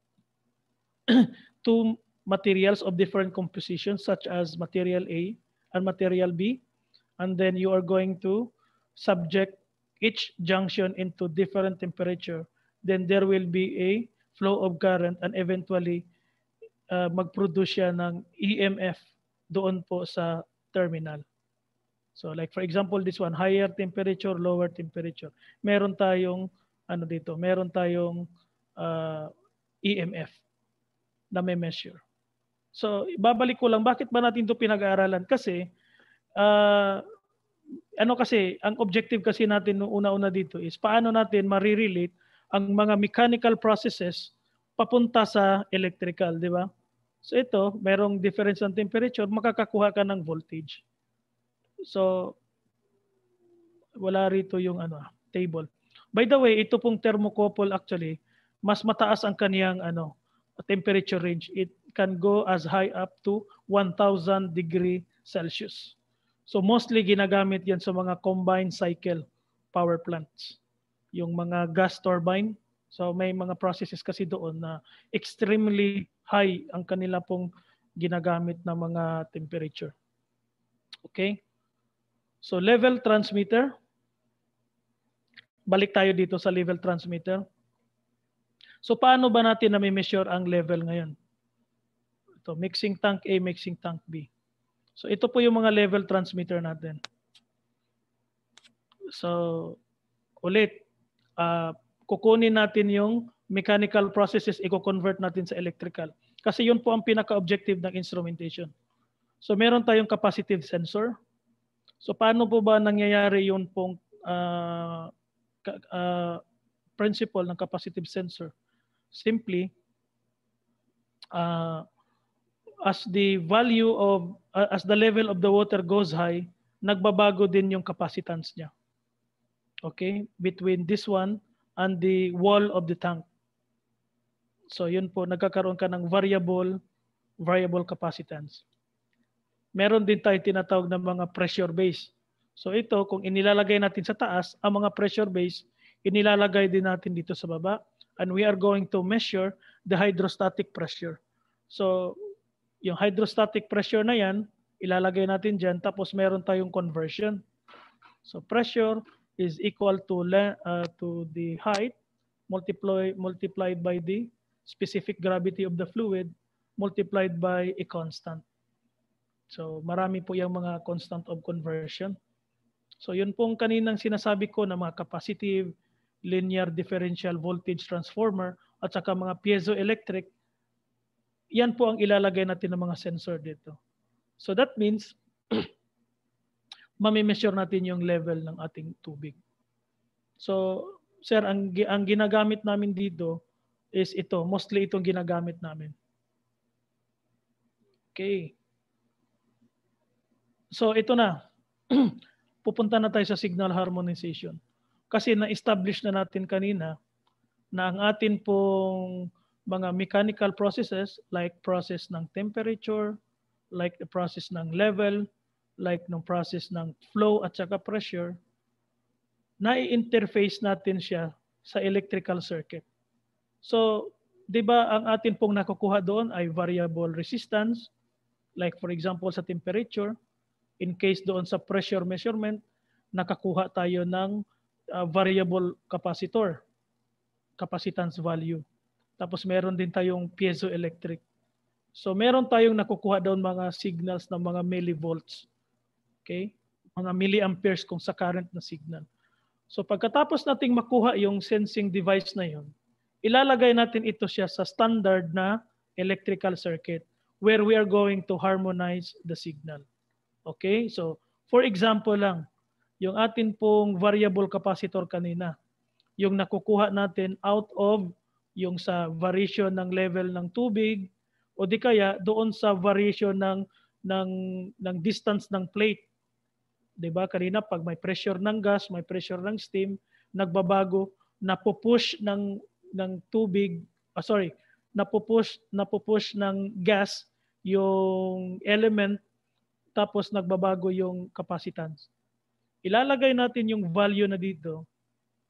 two materials of different compositions such as material A and material B, and then you are going to subject each junction into different temperature, then there will be a flow of current and eventually mag-produce siya ng EMF doon po sa terminal. So like for example, this one, higher temperature, lower temperature. Meron tayong meron tayong EMF na may measure. So babalik ko lang, bakit ba natin ito pinag-aaralan? Kasi kasi ang objective kasi natin nung una-una dito is paano natin ma-relate ang mga mechanical processes papunta sa electrical, di ba? So ito, merong difference ng temperature, makakakuha ka ng voltage. So wala rito yung table. By the way, ito pong thermocouple actually, mas mataas ang kaniyang temperature range. It can go as high up to 1,000 degree Celsius. So mostly ginagamit yan sa mga combined cycle power plants. Yung mga gas turbine. So may mga processes kasi doon na extremely high ang kanila pong ginagamit na mga temperature. Okay? So level transmitter. Balik tayo dito sa level transmitter. So paano ba natin na-measure ang level ngayon? Ito, mixing tank A, mixing tank B. So ito po yung mga level transmitter natin. So ulit, kukunin natin yung mechanical processes, i-convert natin sa electrical. Kasi yun po ang pinaka-objective ng instrumentation. So meron tayong capacitive sensor. So paano po ba nangyayari yun pong principle ng capacitive sensor? Simply, as the value of, as the level of the water goes high, nagbabago din yung capacitance niya. Okay? Between this one and the wall of the tank. So yun po, nagkakaroon ka ng variable capacitance. Meron din tayo tinatawag na mga pressure base. So ito, kung inilalagay natin sa taas, ang mga pressure base, inilalagay din natin dito sa baba. And we are going to measure the hydrostatic pressure. So yung hydrostatic pressure na yan, ilalagay natin dyan, tapos meron tayong conversion. So pressure is equal to the height multiplied by the specific gravity of the fluid multiplied by a constant. So marami po yung mga constant of conversion. So yun pong kaninang sinasabi ko na mga capacitive, linear differential voltage transformer at saka mga piezoelectric, yan po ang ilalagay natin ng mga sensor dito. So that means mami-measure natin yung level ng ating tubig. So sir, ang ginagamit namin dito is ito, mostly itong ginagamit namin. Okay. So ito na, pupunta na tayo sa signal harmonization. Kasi na-establish na natin kanina na ang atin pong mga mechanical processes like process ng temperature, like the process ng level, like ng process ng flow at saka pressure, na-interface natin siya sa electrical circuit. So, di ba ang atin pong nakukuha doon ay variable resistance, like for example sa temperature. In case doon sa pressure measurement, nakakuha tayo ng variable capacitor, capacitance value. Tapos meron din tayong piezoelectric. So meron tayong nakukuha doon mga signals ng mga millivolts. Okay? Mga milliamperes kung sa current na signal. So pagkatapos nating makuha yung sensing device na yon, ilalagay natin ito siya sa standard na electrical circuit where we are going to harmonize the signal. Okay? So, for example lang, yung atin pong variable capacitor kanina, yung nakukuha natin out of yung sa variation ng level ng tubig o di kaya doon sa variation ng distance ng plate. 'Di ba? Kanina pag may pressure ng gas, may pressure ng steam, nagbabago, napupush ng tubig, napupush ng gas yung element tapos nagbabago yung capacitance. Ilalagay natin yung value na dito,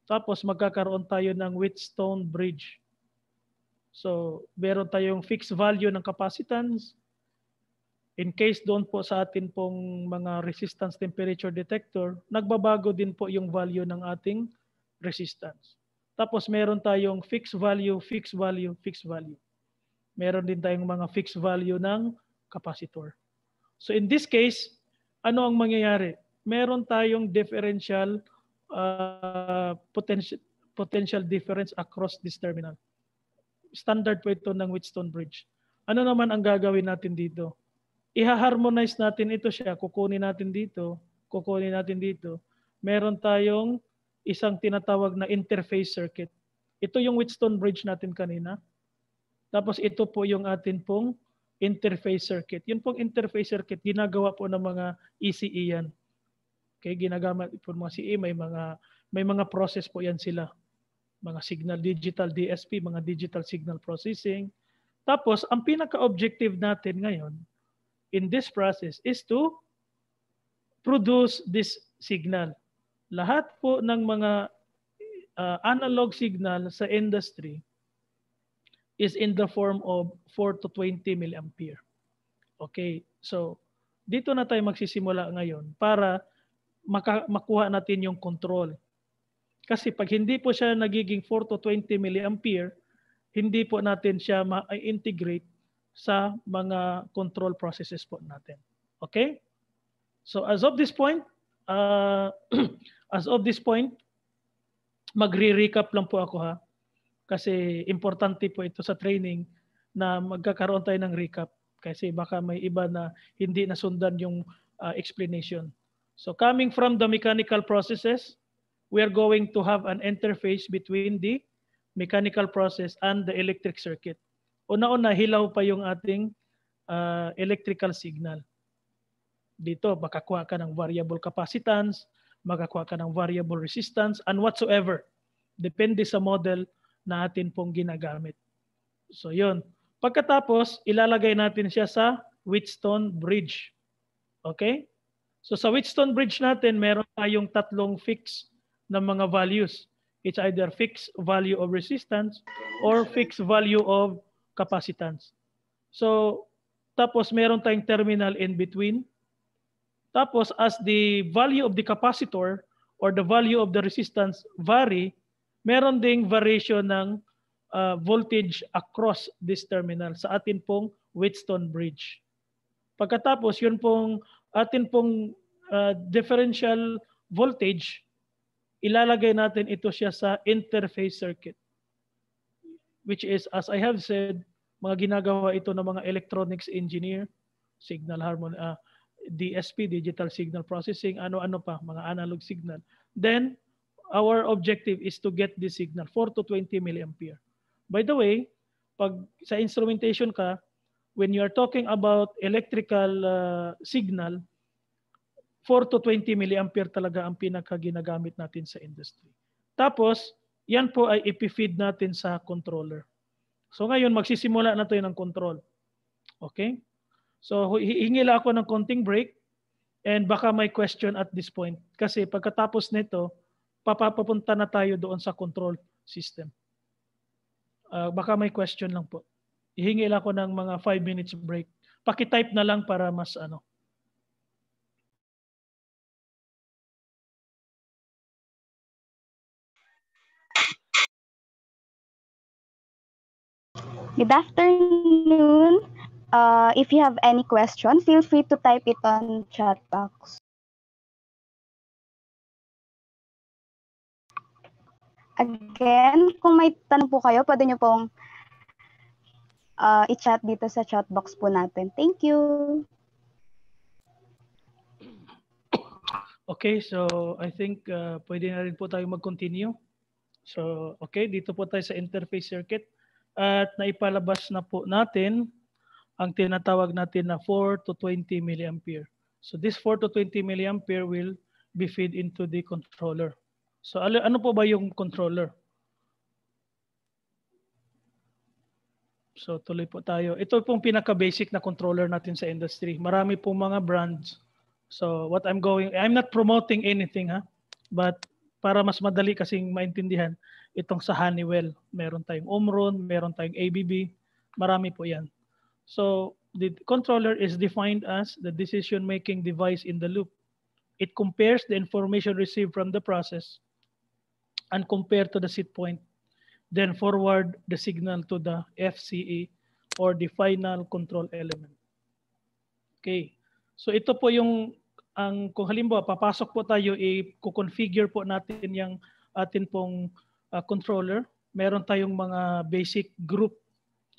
tapos magkakaroon tayo ng Wheatstone bridge. So, meron tayong fixed value ng capacitance. In case doon po sa atin pong mga resistance temperature detector, nagbabago din po yung value ng ating resistance. Tapos meron tayong fixed value, fixed value, fixed value. Meron din tayong mga fixed value ng capacitor. So in this case, ano ang mangyayari? Meron tayong differential potential difference across this terminal. Standard po ito ng Wheatstone bridge. Ano naman ang gagawin natin dito? Iha-harmonize natin ito siya, kukunin natin dito, Meron tayong isang tinatawag na interface circuit. Ito yung Wheatstone bridge natin kanina. Tapos ito po yung atin pong interface circuit. Yun pong interface circuit, ginagawa po ng mga ECE yan. Okay, ginagamit po ng mga CE, may mga process po yan sila. Mga signal digital DSP, mga digital signal processing. Tapos, ang pinaka-objective natin ngayon in this process is to produce this signal. Lahat po ng mga analog signal sa industry is in the form of 4 to 20 milliampere. Okay, so dito na tayo magsisimula ngayon para makuha natin yung control. Kasi pag hindi po siya nagiging 4 to 20 milliampere, hindi po natin siya ma-integrate sa mga control processes po natin. Okay? So as of this point, magre-recap lang po ako ha. Kasi importante po ito sa training na magkakaroon tayo ng recap. Kasi baka may iba na hindi nasundan yung explanation. So coming from the mechanical processes, we are going to have an interface between the mechanical process and the electric circuit. Una-una, hilaw pa yung ating electrical signal. Dito, makakuha ka ng variable capacitance, makakuha ka ng variable resistance, and whatsoever. Depende sa model na atin pong ginagamit. So yun. Pagkatapos, ilalagay natin siya sa Wheatstone bridge. Okay? So sa Wheatstone bridge natin, meron tayong tatlong fixed na mga values. It's either fixed value of resistance or fixed value of capacitance. So, tapos meron tayong terminal in between. Tapos, as the value of the capacitor or the value of the resistance vary, meron ding variation ng voltage across this terminal sa atin pong Wheatstone bridge. Pagkatapos, yun pong atin pong differential voltage, ilalagay natin ito siya sa interface circuit. Which is, as I have said, mga ginagawa ito ng mga electronics engineer, signal harmony, DSP, digital signal processing, ano-ano pa, mga analog signal. Then, our objective is to get this signal, 4 to 20 milliampere. By the way, pag sa instrumentation ka, when you are talking about electrical signal, 4 to 20 milliampere talaga ang pinaka-ginagamit natin sa industry. Tapos, yan po ay ipifeed natin sa controller. So ngayon, magsisimula na tayo ng control. Okay? So, hihingi lang ako ng konting break and baka may question at this point. Kasi pagkatapos nito, papapunta na tayo doon sa control system. Baka may question lang po. Hihingi lang ako ng mga 5 minutes break. Paki-type na lang para mas ano. Good afternoon. If you have any question, feel free to type it on chat box. Again, kung may tanong po kayo, pwede nyo pong i-chat dito sa chat box po natin. Thank you. Okay, so I think pwede na rin po tayo mag-continue. So, okay, dito po tayo sa interface circuit. At naipalabas na po natin ang tinatawag natin na 4 to 20 milliampere. So this 4 to 20 milliampere will be fed into the controller. So ano po ba yung controller? So tuloy po tayo. Ito pong pinaka-basic na controller natin sa industry. Marami pong mga brands. So what I'm not promoting anything but para mas madali kasing maintindihan, itong sa Honeywell, meron tayong Omron, meron tayong ABB, marami po yan. So the controller is defined as the decision-making device in the loop. It compares the information received from the process and compared to the set point, then forward the signal to the FCE or the final control element. Okay. So ito po yung kung halimbawa papasok po tayo, i-configure po natin yung atin pong controller. Meron tayong mga basic group.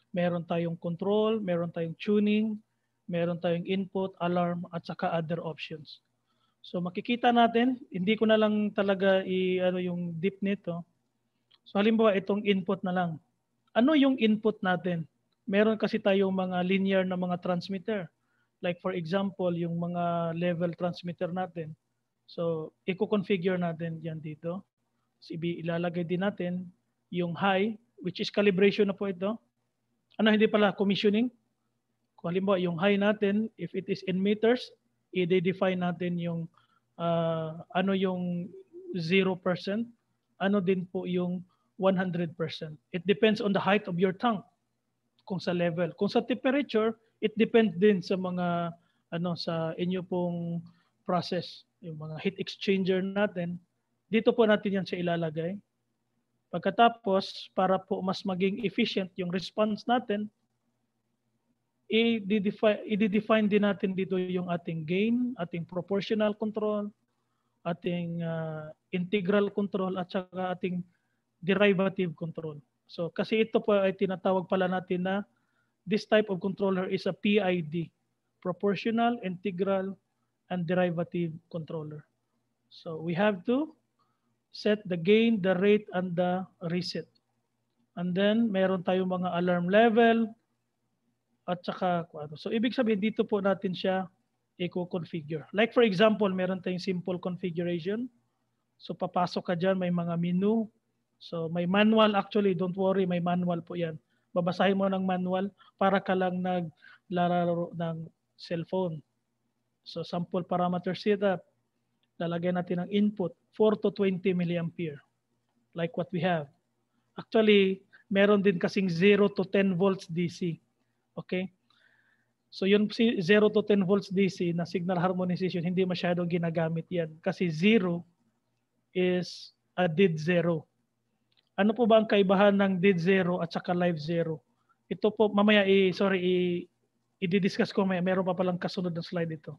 Meron tayong control, meron tayong tuning, meron tayong input, alarm, at saka other options. So makikita natin, hindi ko na lang talaga yung deep nito. So halimbawa itong input na lang. Ano yung input natin? Meron kasi tayong mga linear na mga transmitter. Like for example, yung mga level transmitter natin. So i-configure natin yan dito. So, ilalagay din natin yung high, which is calibration na po ito. Hindi pala, commissioning. Kung halimbawa, yung high natin, if it is in meters, i-define natin yung ano yung 0%, ano din po yung 100%. It depends on the height of your tank, kung sa level. Kung sa temperature, it depends din sa mga, sa inyo pong process. Yung mga heat exchanger natin, dito po natin yan sa ilalagay. Pagkatapos, para po mas maging efficient yung response natin, i-define din natin dito yung ating gain, ating proportional control, ating integral control, at saka ating derivative control. So kasi ito po ay tinatawag pala natin na this type of controller is a PID, proportional, integral, and derivative controller. So we have to set the gain, the rate, and the reset. And then, meron tayong mga alarm level, at saka ano. So ibig sabihin dito po natin siya i-configure. Like for example, meron tayong simple configuration. So papasok ka dyan, may mga menu. So may manual actually, don't worry, may manual po yan. Babasahin mo ng manual para ka lang naglalaro ng cellphone. So sample parameter setup, lalagyan natin ng input, 4 to 20 milliampere, like what we have. Actually, meron din kasing 0 to 10 volts DC. Okay? So yung 0 to 10 volts DC na signal harmonization, hindi masyadong ginagamit yan. Kasi 0 is a dead zero. Ano po ba ang kaibahan ng dead zero at saka live zero? Ito po, mamaya, i-discuss ko mamaya. Meron pa palang kasunod na slide ito.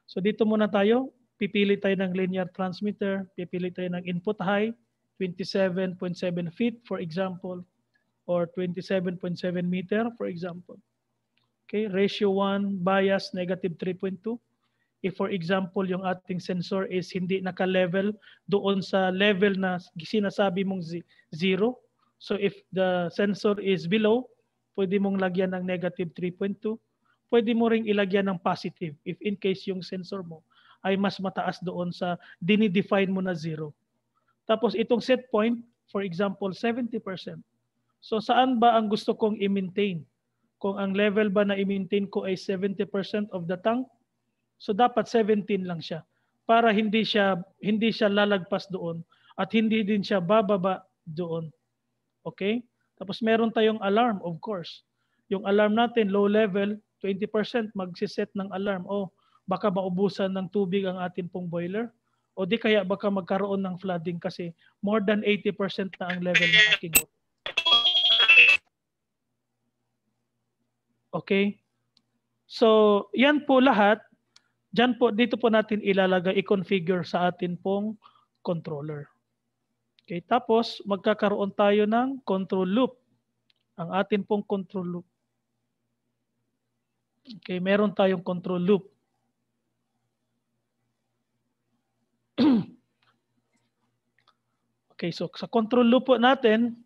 So dito muna tayo. Pipili tayo ng linear transmitter. Pipili tayo ng input high, 27.7 feet, for example, or 27.7 meter, for example. Okay, ratio 1, bias, negative 3.2. If for example, yung ating sensor is hindi naka-level doon sa level na sinasabi mong 0. So if the sensor is below, pwede mong lagyan ng negative 3.2. Pwede mo ring ilagyan ng positive if in case yung sensor mo ay mas mataas doon sa dinidefine mo na 0. Tapos itong set point, for example, 70%. So saan ba ang gusto kong i-maintain? Kung ang level ba na i-maintain ko ay 70% of the tank, so dapat 17 lang siya para hindi siya lalagpas doon at hindi din siya bababa doon. Okay? Tapos meron tayong alarm, of course. Yung alarm natin low level, 20% magsiset ng alarm. O baka maubusan ng tubig ang atin pong boiler. O di kaya baka magkaroon ng flooding kasi more than 80% na ang level ng aking water. Okay? So, yan po lahat. Diyan po, dito po natin ilalagay, i-configure sa atin pong controller. Okay, tapos magkakaroon tayo ng control loop. Ang atin pong control loop. Okay, meron tayong control loop. Okay, so sa control loop po natin,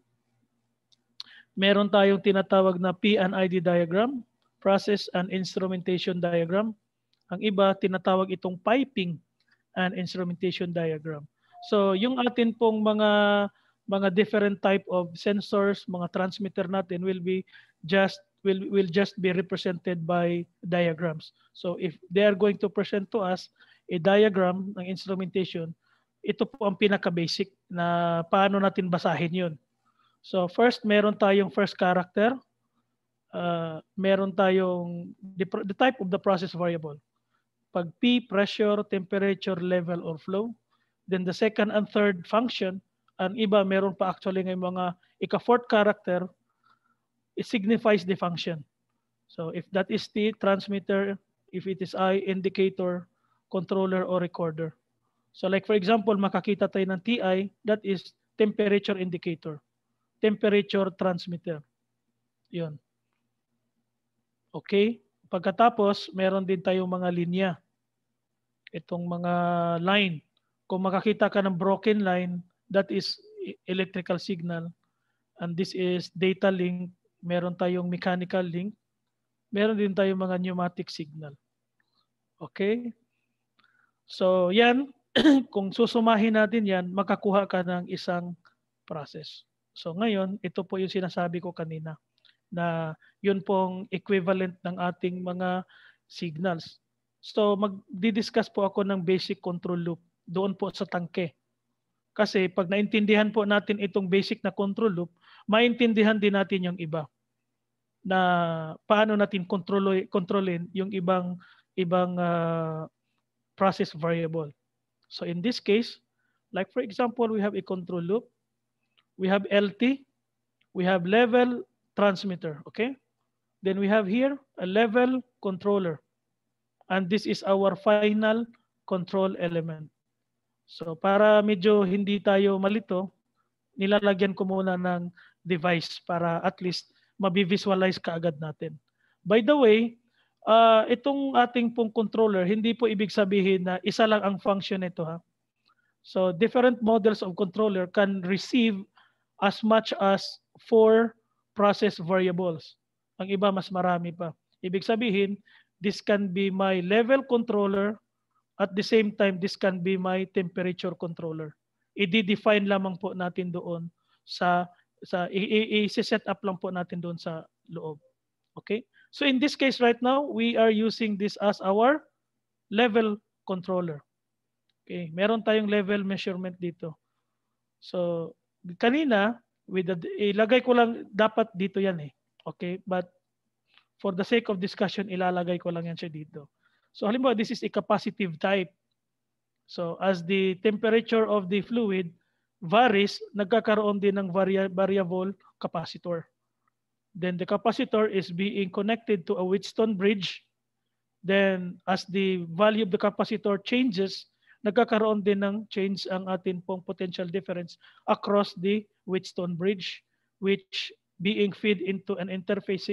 meron tayong tinatawag na P&ID diagram, process and instrumentation diagram. Ang iba, tinatawag itong piping and instrumentation diagram. So, yung atin pong mga different type of sensors, mga transmitter natin will just be represented by diagrams. So, if they are going to present to us a diagram ng instrumentation, ito po ang pinaka-basic na paano natin basahin yun. So, first, meron tayong first character. Meron tayong the type of the process variable. Pag P, pressure, temperature, level, or flow. Then the second and third function, ang iba meron pa actually ng mga ika-fourth character, it signifies the function. So if that is T, transmitter, if it is I, indicator, controller, or recorder. So like for example, makakita tayo ng TI, that is temperature indicator, temperature transmitter. Yun. Okay? Pagkatapos, meron din tayong mga linya. Itong mga line. Kung makakita ka ng broken line, that is electrical signal. And this is data link. Meron tayong mechanical link. Meron din tayong mga pneumatic signal. Okay? So, yan. Kung susumahin natin yan, makakuha ka ng isang process. So, ngayon, ito po yung sinasabi ko kanina na yun pong equivalent ng ating mga signals. So magdi-discuss po ako ng basic control loop doon po sa tangke. Kasi pag naintindihan po natin itong basic na control loop, maintindihan din natin yung iba na paano natin kontrolin yung ibang process variable. So in this case, like for example, we have a control loop. We have LT. We have level transmitter. Okay? Then we have here a level controller. And this is our final control element. So para medyo hindi tayo malito, nilalagyan ko muna ng device para at least mabivisualize kaagad natin. By the way, itong ating pong controller, hindi po ibig sabihin na isa lang ang function nito. Ha? So different models of controller can receive as much as 4 process variables. Ang iba mas marami pa. Ibig sabihin, this can be my level controller. At the same time, this can be my temperature controller. I-define lamang po natin doon sa i-set up lang po natin doon sa loob. Okay? So in this case right now, we are using this as our level controller. Okay, meron tayong level measurement dito. So kanina ilagay ko lang dapat dito yan eh. Okay, but for the sake of discussion ilalagay ko lang yan siya dito. So halimbawa this is a capacitive type. So as the temperature of the fluid varies, nagkakaroon din ng variable capacitor. Then the capacitor is being connected to a Wheatstone bridge. Then as the value of the capacitor changes, nagkakaroon din ng change ang atin pong potential difference across the Wheatstone bridge, which being fed into an interface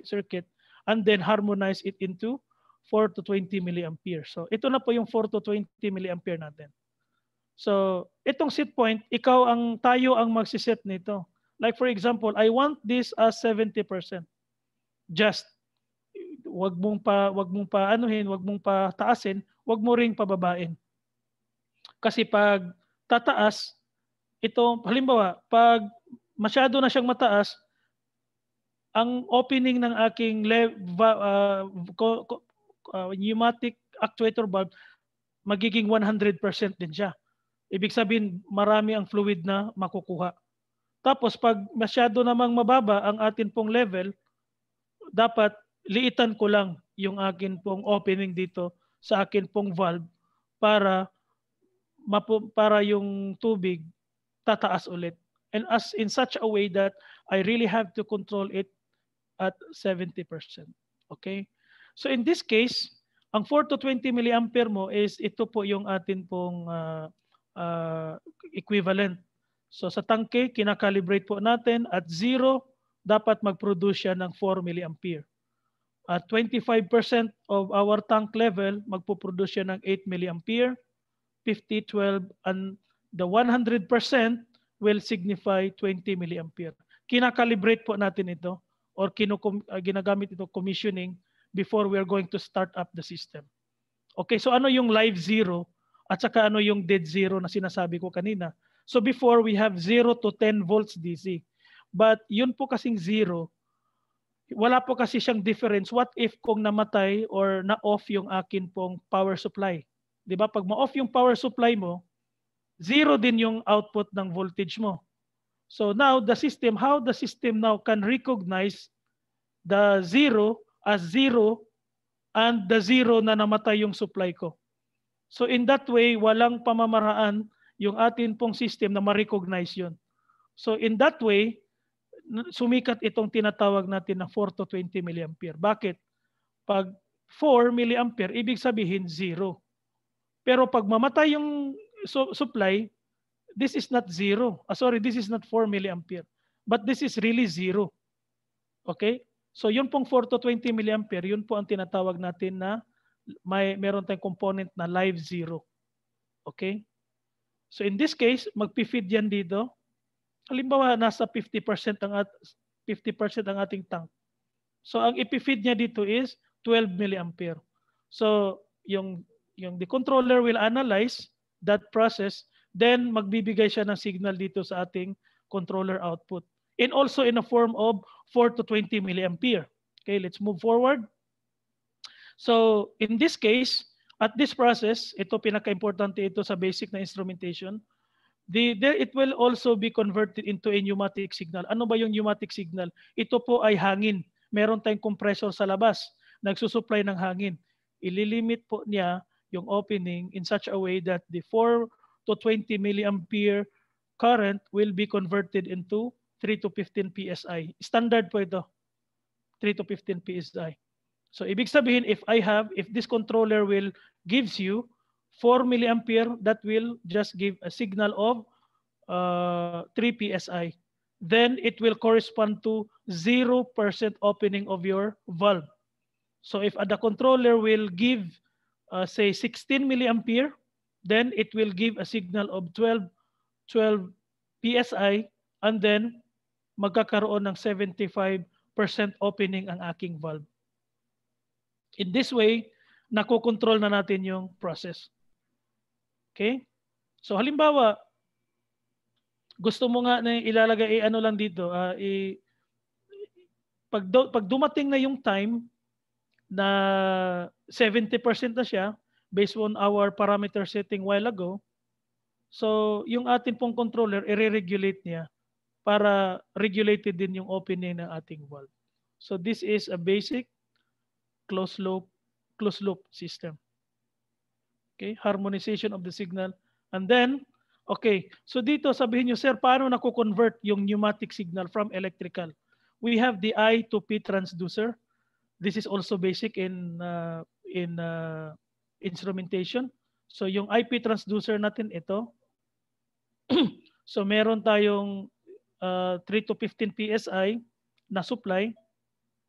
circuit and then harmonize it into 4 to 20 milliampere. So ito na po yung 4 to 20 milliampere natin. So itong set point, tayo ang magsiset nito. Like for example, I want this as 70%. Just wag mong pa anuhin, wag mong pa taasin, wag mo ring pababain. Kasi pag tataas, ito halimbawa, pag masyado na siyang mataas, ang opening ng aking pneumatic actuator valve magiging 100% din siya. Ibig sabihin, marami ang fluid na makukuha. Tapos pag masyado namang mababa ang atin pong level, dapat liitan ko lang yung akin pong opening dito sa akin pong valve para yung tubig tataas ulit. And as in such a way that I really have to control it at 70%. Okay? So in this case, ang 4 to 20 milliampere mo is ito po yung atin pong equivalent. So sa tangke, kinakalibrate po natin at 0, dapat mag-produce siya ng 4 milliampere. At 25% of our tank level, magpo-produce siya ng 8 milliampere, 50, 12, and the 100% will signify 20 milliampere. Kinakalibrate po natin ito or ginagamit ito commissioning before we are going to start up the system. Okay, so ano yung live zero at saka ano yung dead zero na sinasabi ko kanina? So before we have 0 to 10 volts DC. But yun po kasing 0, wala po kasi siyang difference. What if kung namatay or na-off yung akin pong power supply? 'Di ba? Pag ma-off yung power supply mo, 0 din yung output ng voltage mo. So now how the system now can recognize the 0 as 0 and the 0 na namatay yung supply ko. So in that way, walang pamamaraan yung atin pong system na ma-recognize yun. So in that way, sumikat itong tinatawag natin na 4 to 20 milliampere. Bakit? Pag 4 milliampere, ibig sabihin 0. Pero pag mamatay yung supply, this is not 0. This is not 4 milliampere. But this is really 0. Okay? So yun pong 4 to 20 milliampere, yun po ang tinatawag natin na meron tayong component na live zero. Okay? So in this case, magpi-feed yan dito. Halimbawa, nasa 50% ang ating tank. So ang ipi-feed niya dito is 12 milliampere. So the controller will analyze that process, then magbibigay siya ng signal dito sa ating controller output. And also in a form of 4 to 20 milliampere. Okay, let's move forward. So in this case, at this process, ito pinaka-importante ito sa basic na instrumentation, it will also be converted into a pneumatic signal. Ano ba yung pneumatic signal? Ito po ay hangin. Meron tayong compressor sa labas, nagsusupply ng hangin. Ililimit po niya yung opening in such a way that the 4 to 20 milliampere current will be converted into 3 to 15 PSI. Standard po ito, 3 to 15 PSI. So ibig sabihin, if this controller gives you 4 milliampere, that will just give a signal of 3 PSI. Then it will correspond to 0% opening of your valve. So if the controller will give, say, 16 milliampere, then it will give a signal of 12 PSI, and then magkakaroon ng 75 opening ang aking valve. In this way, nakokontrol na natin yung process. Okay? So halimbawa, gusto mo nga na ilalagay ano lang dito, pag dumating na yung time na 70% na siya based on our parameter setting while ago, so yung atin pong controller, i-regulate niya para regulated din yung opening ng ating valve. So this is a basic closed loop system. Okay, harmonization of the signal. And then, okay, so dito sabihin nyo, sir, paano nako-convert yung pneumatic signal from electrical? We have the I to P transducer. This is also basic in instrumentation. So yung IP transducer natin ito. So meron tayong 3 to 15 PSI na supply.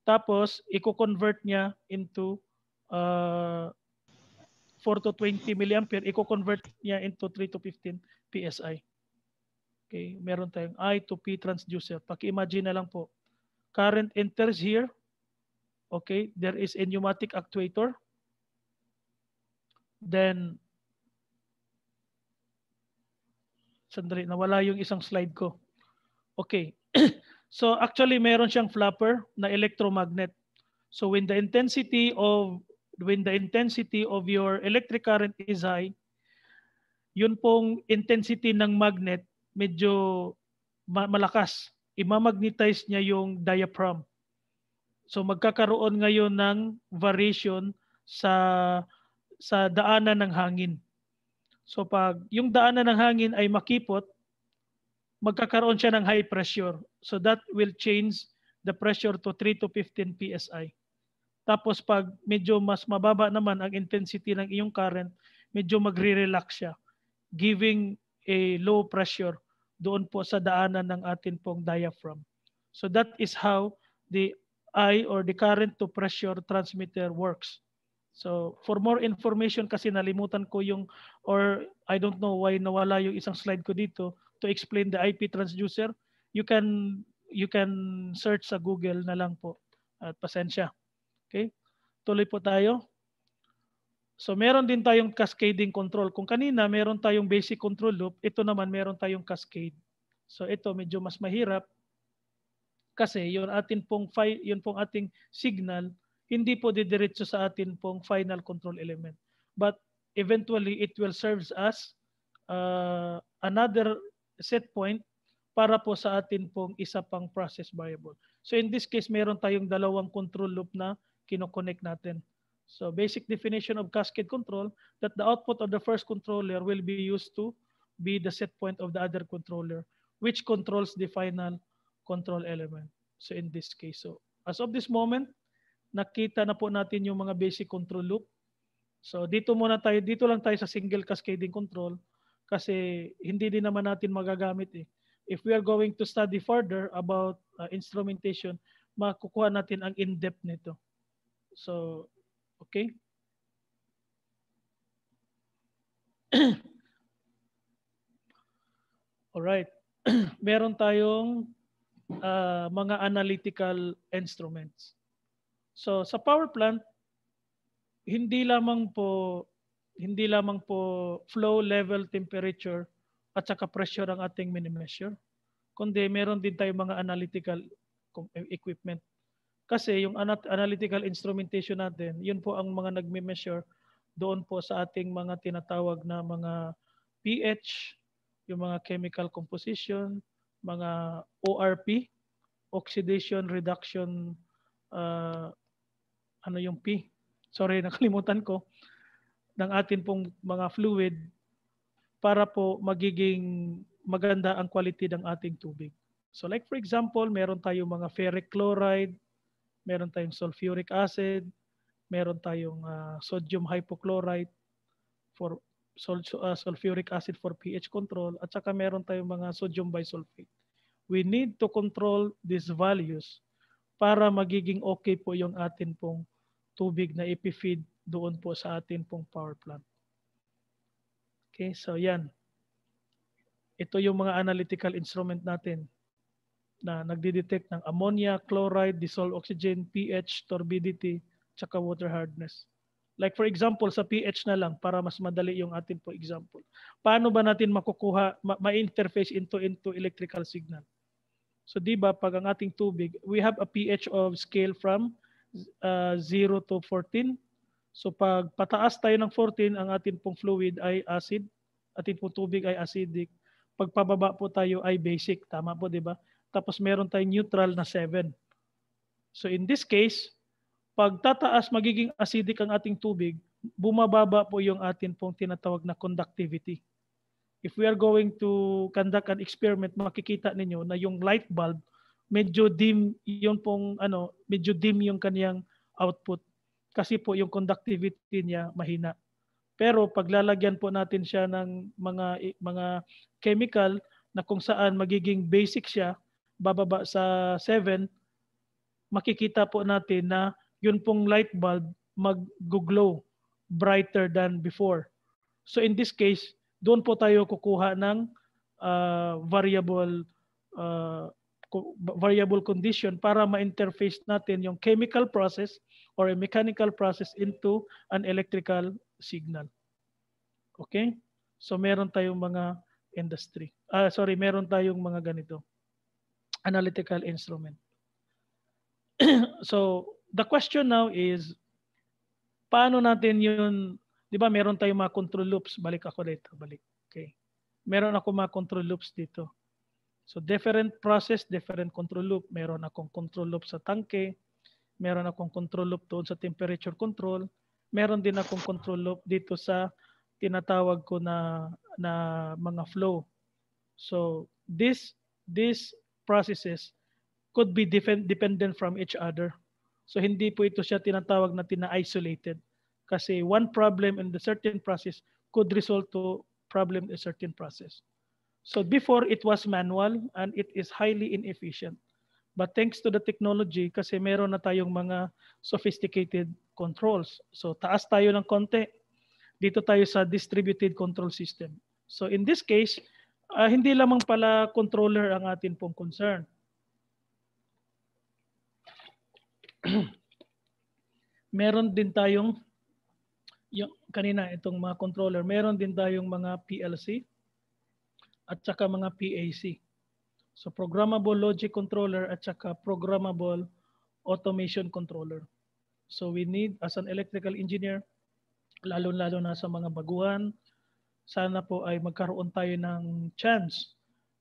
Tapos i-convert niya into 4 to 20 milliampere. I-convert niya into 3 to 15 PSI. Okay, meron tayong I to P transducer. Paki-imagine na lang po. Current enters here. Okay, there is a pneumatic actuator. Then, sandali, nawala yung isang slide ko. Okay. So actually meron siyang flapper na electromagnet. So when the intensity of your electric current is high, yun pong intensity ng magnet medyo malakas. I-magnetize niya yung diaphragm. So magkakaroon ngayon ng variation sa daanan ng hangin. So pag yung daanan ng hangin ay makipot, magkakaroon siya ng high pressure. So that will change the pressure to 3 to 15 PSI. Tapos pag medyo mas mababa naman ang intensity ng iyong current, medyo magre-relax siya, giving a low pressure doon po sa daanan ng atin pong diaphragm. So that is how the I or the current to pressure transmitter works. So for more information, kasi nalimutan ko yung, or I don't know why nawala yung isang slide ko dito to explain the IP transducer, you can search sa Google na lang po. At pasensya. Okay? Tuloy po tayo. So meron din tayong cascading control. Kung kanina meron tayong basic control loop, ito naman meron tayong cascade. So ito medyo mas mahirap kasi yun pong ating signal hindi po didiretso sa atin pong final control element. But eventually it will serve as another set point para po sa atin pong isa pang process variable. So in this case, meron tayong dalawang control loop na kinoconnect natin. So basic definition of cascade control, that the output of the first controller will be used to be the set point of the other controller, which controls the final control element. So in this case, so as of this moment, nakita na po natin yung mga basic control loop. So dito lang tayo sa single cascading control kasi hindi din naman natin magagamit eh. If we are going to study further about instrumentation, makukuha natin ang in-depth nito. So, okay. Alright. Meron tayong mga analytical instruments. So sa power plant, hindi lamang po flow level, temperature at saka pressure ang ating mini-measure, kundi meron din tayong mga analytical equipment. Kasi yung analytical instrumentation natin, yun po ang mga nagme-measure doon po sa ating mga tinatawag na mga pH, yung mga chemical composition, mga ORP, oxidation reduction, ano yung P? Sorry, nakalimutan ko, ng atin pong mga fluid para po magiging maganda ang quality ng ating tubig. So like for example, meron tayong mga ferric chloride, meron tayong sulfuric acid, meron tayong sodium hypochlorite for sulfuric acid for pH control, at saka meron tayong mga sodium bisulfate. We need to control these values para magiging okay po yung atin pong tubig na ipifeed doon po sa atin pong power plant. Okay, so yan. Ito yung mga analytical instrument natin. na nagdi-detect ng ammonia, chloride, dissolved oxygen, pH, turbidity, tsaka water hardness. Like for example, sa pH na lang para mas madali yung atin po example. Paano ba natin makukuha, ma-interface into electrical signal? So di ba pag ang ating tubig, we have a pH of scale from 0 to 14. So pag pataas tayo ng 14, ang atin pong fluid ay acid, atin pong tubig ay acidic. Pag pababa po tayo ay basic, tama po di ba? Tapos meron tayong neutral na 7. So in this case, pag tataas magiging acidic ang ating tubig, bumababa po yung atin pong tinatawag na conductivity. If we are going to conduct an experiment, makikita ninyo na yung light bulb medyo dim yung pong medyo dim yung kaniyang output kasi po yung conductivity niya mahina. Pero paglalagyan po natin siya ng mga chemical na kung saan magiging basic siya, bababa sa 7, makikita po natin na yun pong light bulb mag-glow brighter than before. So in this case, doon po tayo kukuha ng variable condition para ma-interface natin yung chemical process or a mechanical process into an electrical signal. Okay? So meron tayong mga industry. Meron tayong mga ganito. Analytical instrument. So the question now is, paano natin yun, di ba meron tayong mga control loops, balik ako dito, okay. Meron ako mga control loops dito. So different process, different control loop. Meron akong control loop sa tangke, meron akong control loop doon sa temperature control, meron din akong control loop dito sa tinatawag ko na mga flow. So these processes could be dependent from each other. So hindi po ito siya tinatawag na tina-isolated kasi one problem in the certain process could result to problem in a certain process. So before it was manual and it is highly inefficient. But thanks to the technology kasi meron na tayong mga sophisticated controls. So taas tayo ng konti. Dito tayo sa distributed control system. So in this case, hindi lamang pala controller ang atin pong concern. Meron din tayong yung kanina itong mga controller, meron din tayong mga PLC at saka mga PAC. So programmable logic controller at saka programmable automation controller. So we need as an electrical engineer, lalo-lalo na sa mga baguhan, sana po ay magkaroon tayo ng chance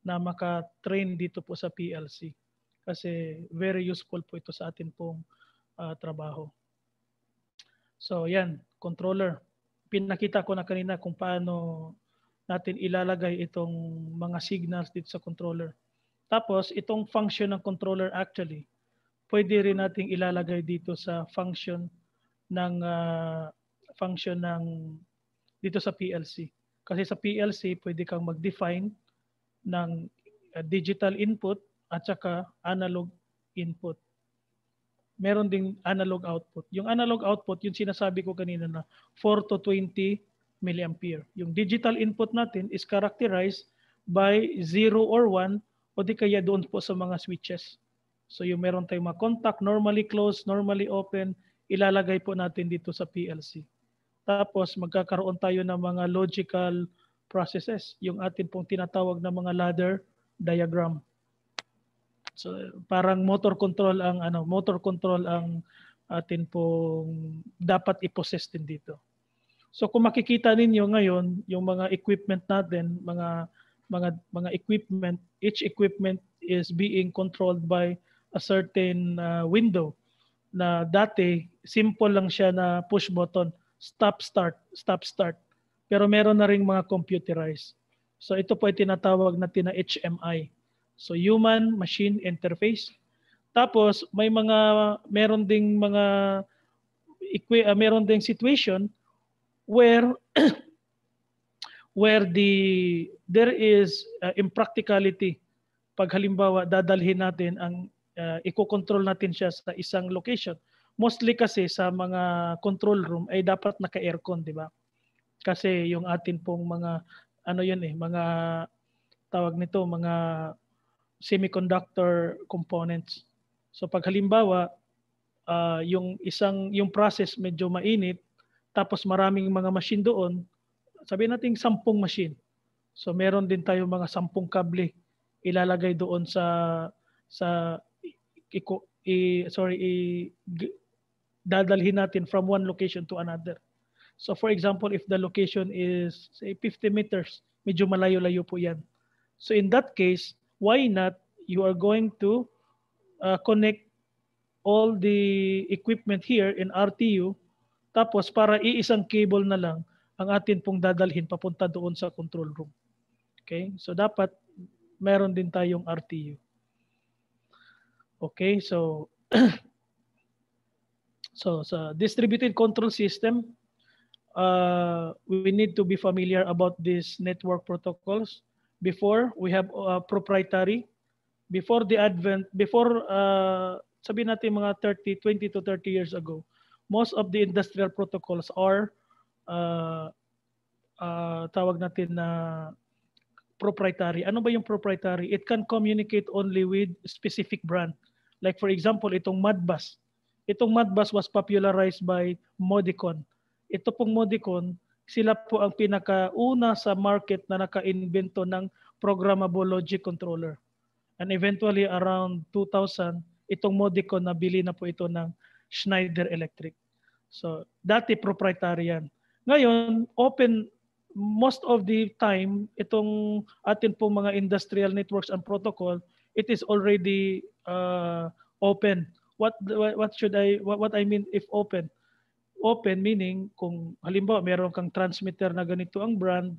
na maka-train dito po sa PLC. Kasi very useful po ito sa atin pong trabaho. So yan, controller. Pinakita ko na kanina kung paano natin ilalagay itong mga signals dito sa controller. Tapos itong function ng controller actually, pwede rin nating ilalagay dito sa function ng dito sa PLC. Kasi sa PLC pwede kang mag-define ng digital input at saka analog input. Meron ding analog output. Yung analog output, yung sinasabi ko kanina na 4 to 20 milliampere. Yung digital input natin is characterized by 0 or 1 o di kaya doon po sa mga switches. So yung meron tayong mga contact, normally closed, normally open, ilalagay po natin dito sa PLC. Tapos magkakaroon tayo ng mga logical processes, yung atin pong tinatawag na mga ladder diagram. So parang motor control ang atin pong dapat i-possess din dito. So kung makikita ninyo ngayon yung mga equipment natin, mga equipment, each equipment is being controlled by a certain window na dati simple lang siya na push button, stop start. Pero meron na ring mga computerized. So ito po ay tinatawag na HMI. So human machine interface. Tapos may meron ding situation where there is impracticality. Pag halimbawa dadalhin natin iko-control natin siya sa isang location. Mostly kasi sa mga control room ay dapat naka-aircon, di ba? Kasi yung atin pong mga mga tawag nito, mga semiconductor components. So pag halimbawa, yung process medyo mainit, tapos maraming mga machine doon, sabihin natin 10 machine. So meron din tayo mga 10 kable ilalagay doon sa dadalhin natin from one location to another. So for example, if the location is say 50 meters, medyo malayo-layo po yan. So in that case, why not you are going to connect all the equipment here in RTU, tapos para iisang cable na lang ang atin pong dadalhin papunta doon sa control room. Okay? So dapat meron din tayong RTU. Okay? So sa distributed control system, we need to be familiar about these network protocols. Before, we have proprietary. Before sabihin natin mga 20 to 30 years ago, most of the industrial protocols are tawag natin na proprietary. Ano ba yung proprietary? It can communicate only with specific brand. Like for example, itong Modbus. Itong Modbus was popularized by Modicon. Ito pong Modicon, sila po ang pinakauna sa market na naka-invento ng programmable logic controller. And eventually around 2000, itong Modicon nabili na po ito ng Schneider Electric. So dati proprietary yan. Ngayon, open most of the time, itong atin pong mga industrial networks and protocol, it is already open. What I mean if open? Open meaning kung halimbawa meron kang transmitter na ganito ang brand,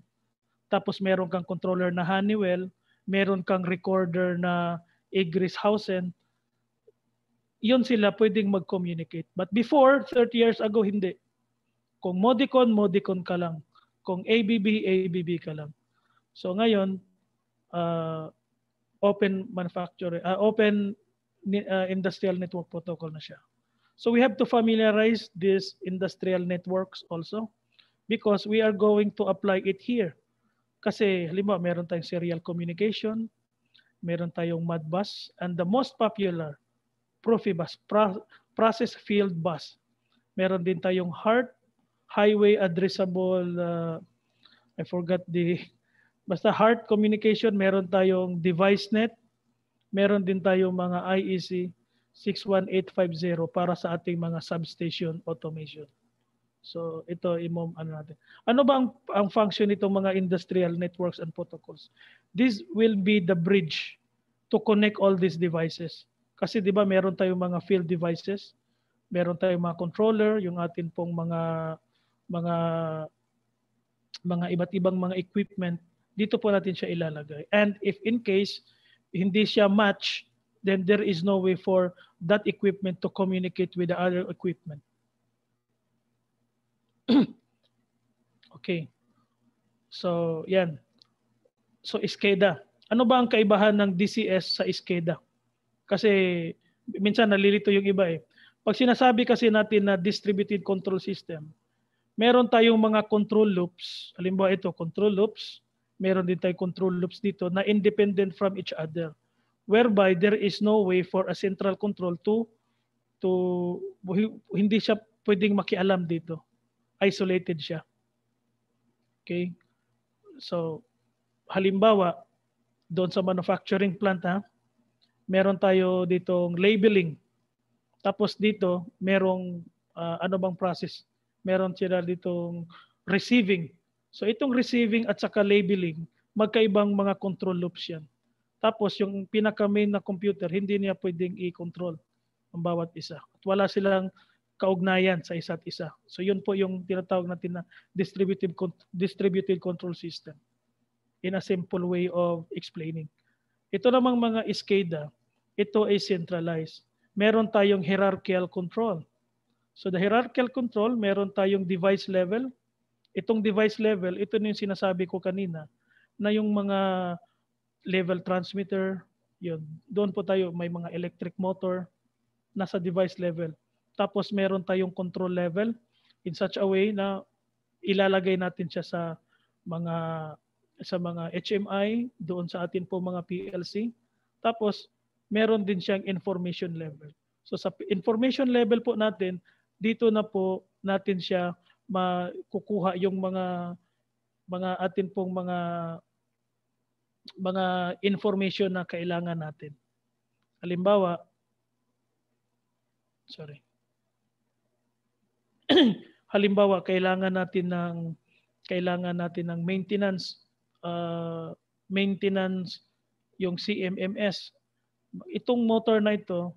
tapos meron kang controller na Honeywell, meron kang recorder na Egris-Hausen, yun sila pwedeng mag-communicate. But before, 30 years ago, hindi. Kung Modicon, Modicon ka lang. Kung ABB, ABB ka lang. So ngayon, open industrial network protocol na siya. So we have to familiarize these industrial networks also because we are going to apply it here. Kasi halimbawa, meron tayong serial communication, meron tayong Modbus, and the most popular, Profibus, Process Field Bus. Meron din tayong HART, Highway Addressable, basta HART communication, meron tayong DeviceNet, meron din tayong mga IEC 61850 para sa ating mga substation automation. So ito natin. Ano ba ang function nitong mga industrial networks and protocols? This will be the bridge to connect all these devices. Kasi 'di ba meron tayong mga field devices, meron tayong mga controller, yung atin pong mga iba't ibang mga equipment, dito po natin siya ilalagay. And if in case hindi siya match, then there is no way for that equipment to communicate with the other equipment. Okay. So, yan. So, SCADA. Ano ba ang kaibahan ng DCS sa SCADA? Kasi minsan nalilito yung iba eh. Pag sinasabi kasi natin na distributed control system, meron tayong mga control loops. Halimbawa ito, control loops. Meron din tayong control loops dito na independent from each other. Whereby there is no way for a central control to hindi siya pwedeng makialam dito. Isolated siya. Okay? So, halimbawa, doon sa manufacturing plant, meron tayo ditong labeling. Tapos dito, merong ano bang process? Meron sila ditong receiving. So itong receiving at saka labeling, magkaibang mga control loops yan. Tapos yung pinaka-main na computer, hindi niya pwedeng i-control ang bawat isa. At wala silang kaugnayan sa isa't isa. So yun po yung tinatawag natin na distributed control system. In a simple way of explaining. Ito namang mga SCADA, ito ay centralized. Meron tayong hierarchical control. So the hierarchical control, meron tayong device level. Itong device level, ito na yung sinasabi ko kanina, na yung mga level transmitter, yun. Doon po tayo, may mga electric motor, nasa device level. Tapos meron tayong control level in such a way na ilalagay natin siya sa mga HMI, doon sa atin po mga PLC. Tapos, meron din siyang information level. So sa information level po natin, dito na po natin siya makukuha yung mga atin pong mga information na kailangan natin. Halimbawa, halimbawa kailangan natin ng maintenance yung CMMS. Itong motor na ito,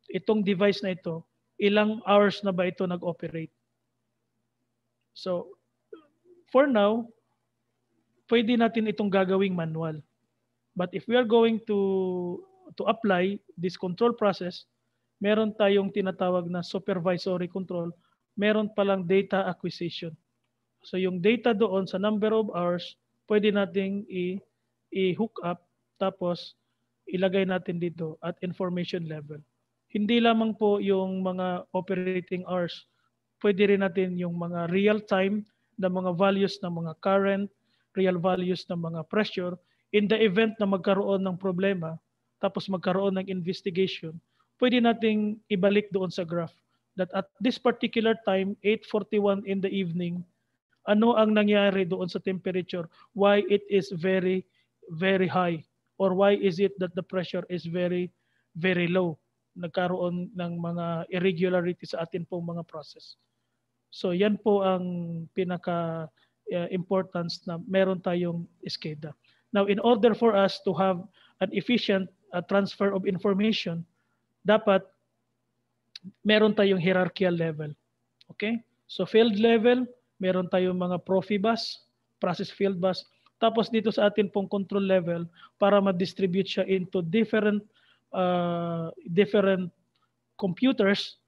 itong device na ito, ilang hours na ba ito nag-operate? So, for now, pwede natin itong gagawing manual. But if we are going to apply this control process, meron tayong tinatawag na supervisory control, meron palang data acquisition. So yung data doon sa number of hours, pwede nating i-hook up, tapos ilagay natin dito at information level. Hindi lamang po yung mga operating hours, pwede rin natin yung mga real time na mga values ng mga current, real values ng mga pressure. In the event na magkaroon ng problema, tapos magkaroon ng investigation, pwede nating ibalik doon sa graph that at this particular time, 8:41 in the evening, ano ang nangyari doon sa temperature, why it is very, very high, or why is it that the pressure is very, very low. Nagkaroon ng mga irregularity sa atin pong mga process. So yan po ang pinaka-importance na meron tayong SCADA. Now, in order for us to have an efficient transfer of information, dapat meron tayong hierarchical level. Okay? So field level, meron tayong mga Profibus, process field bus. Tapos dito sa atin pong control level, para ma-distribute siya into different computers,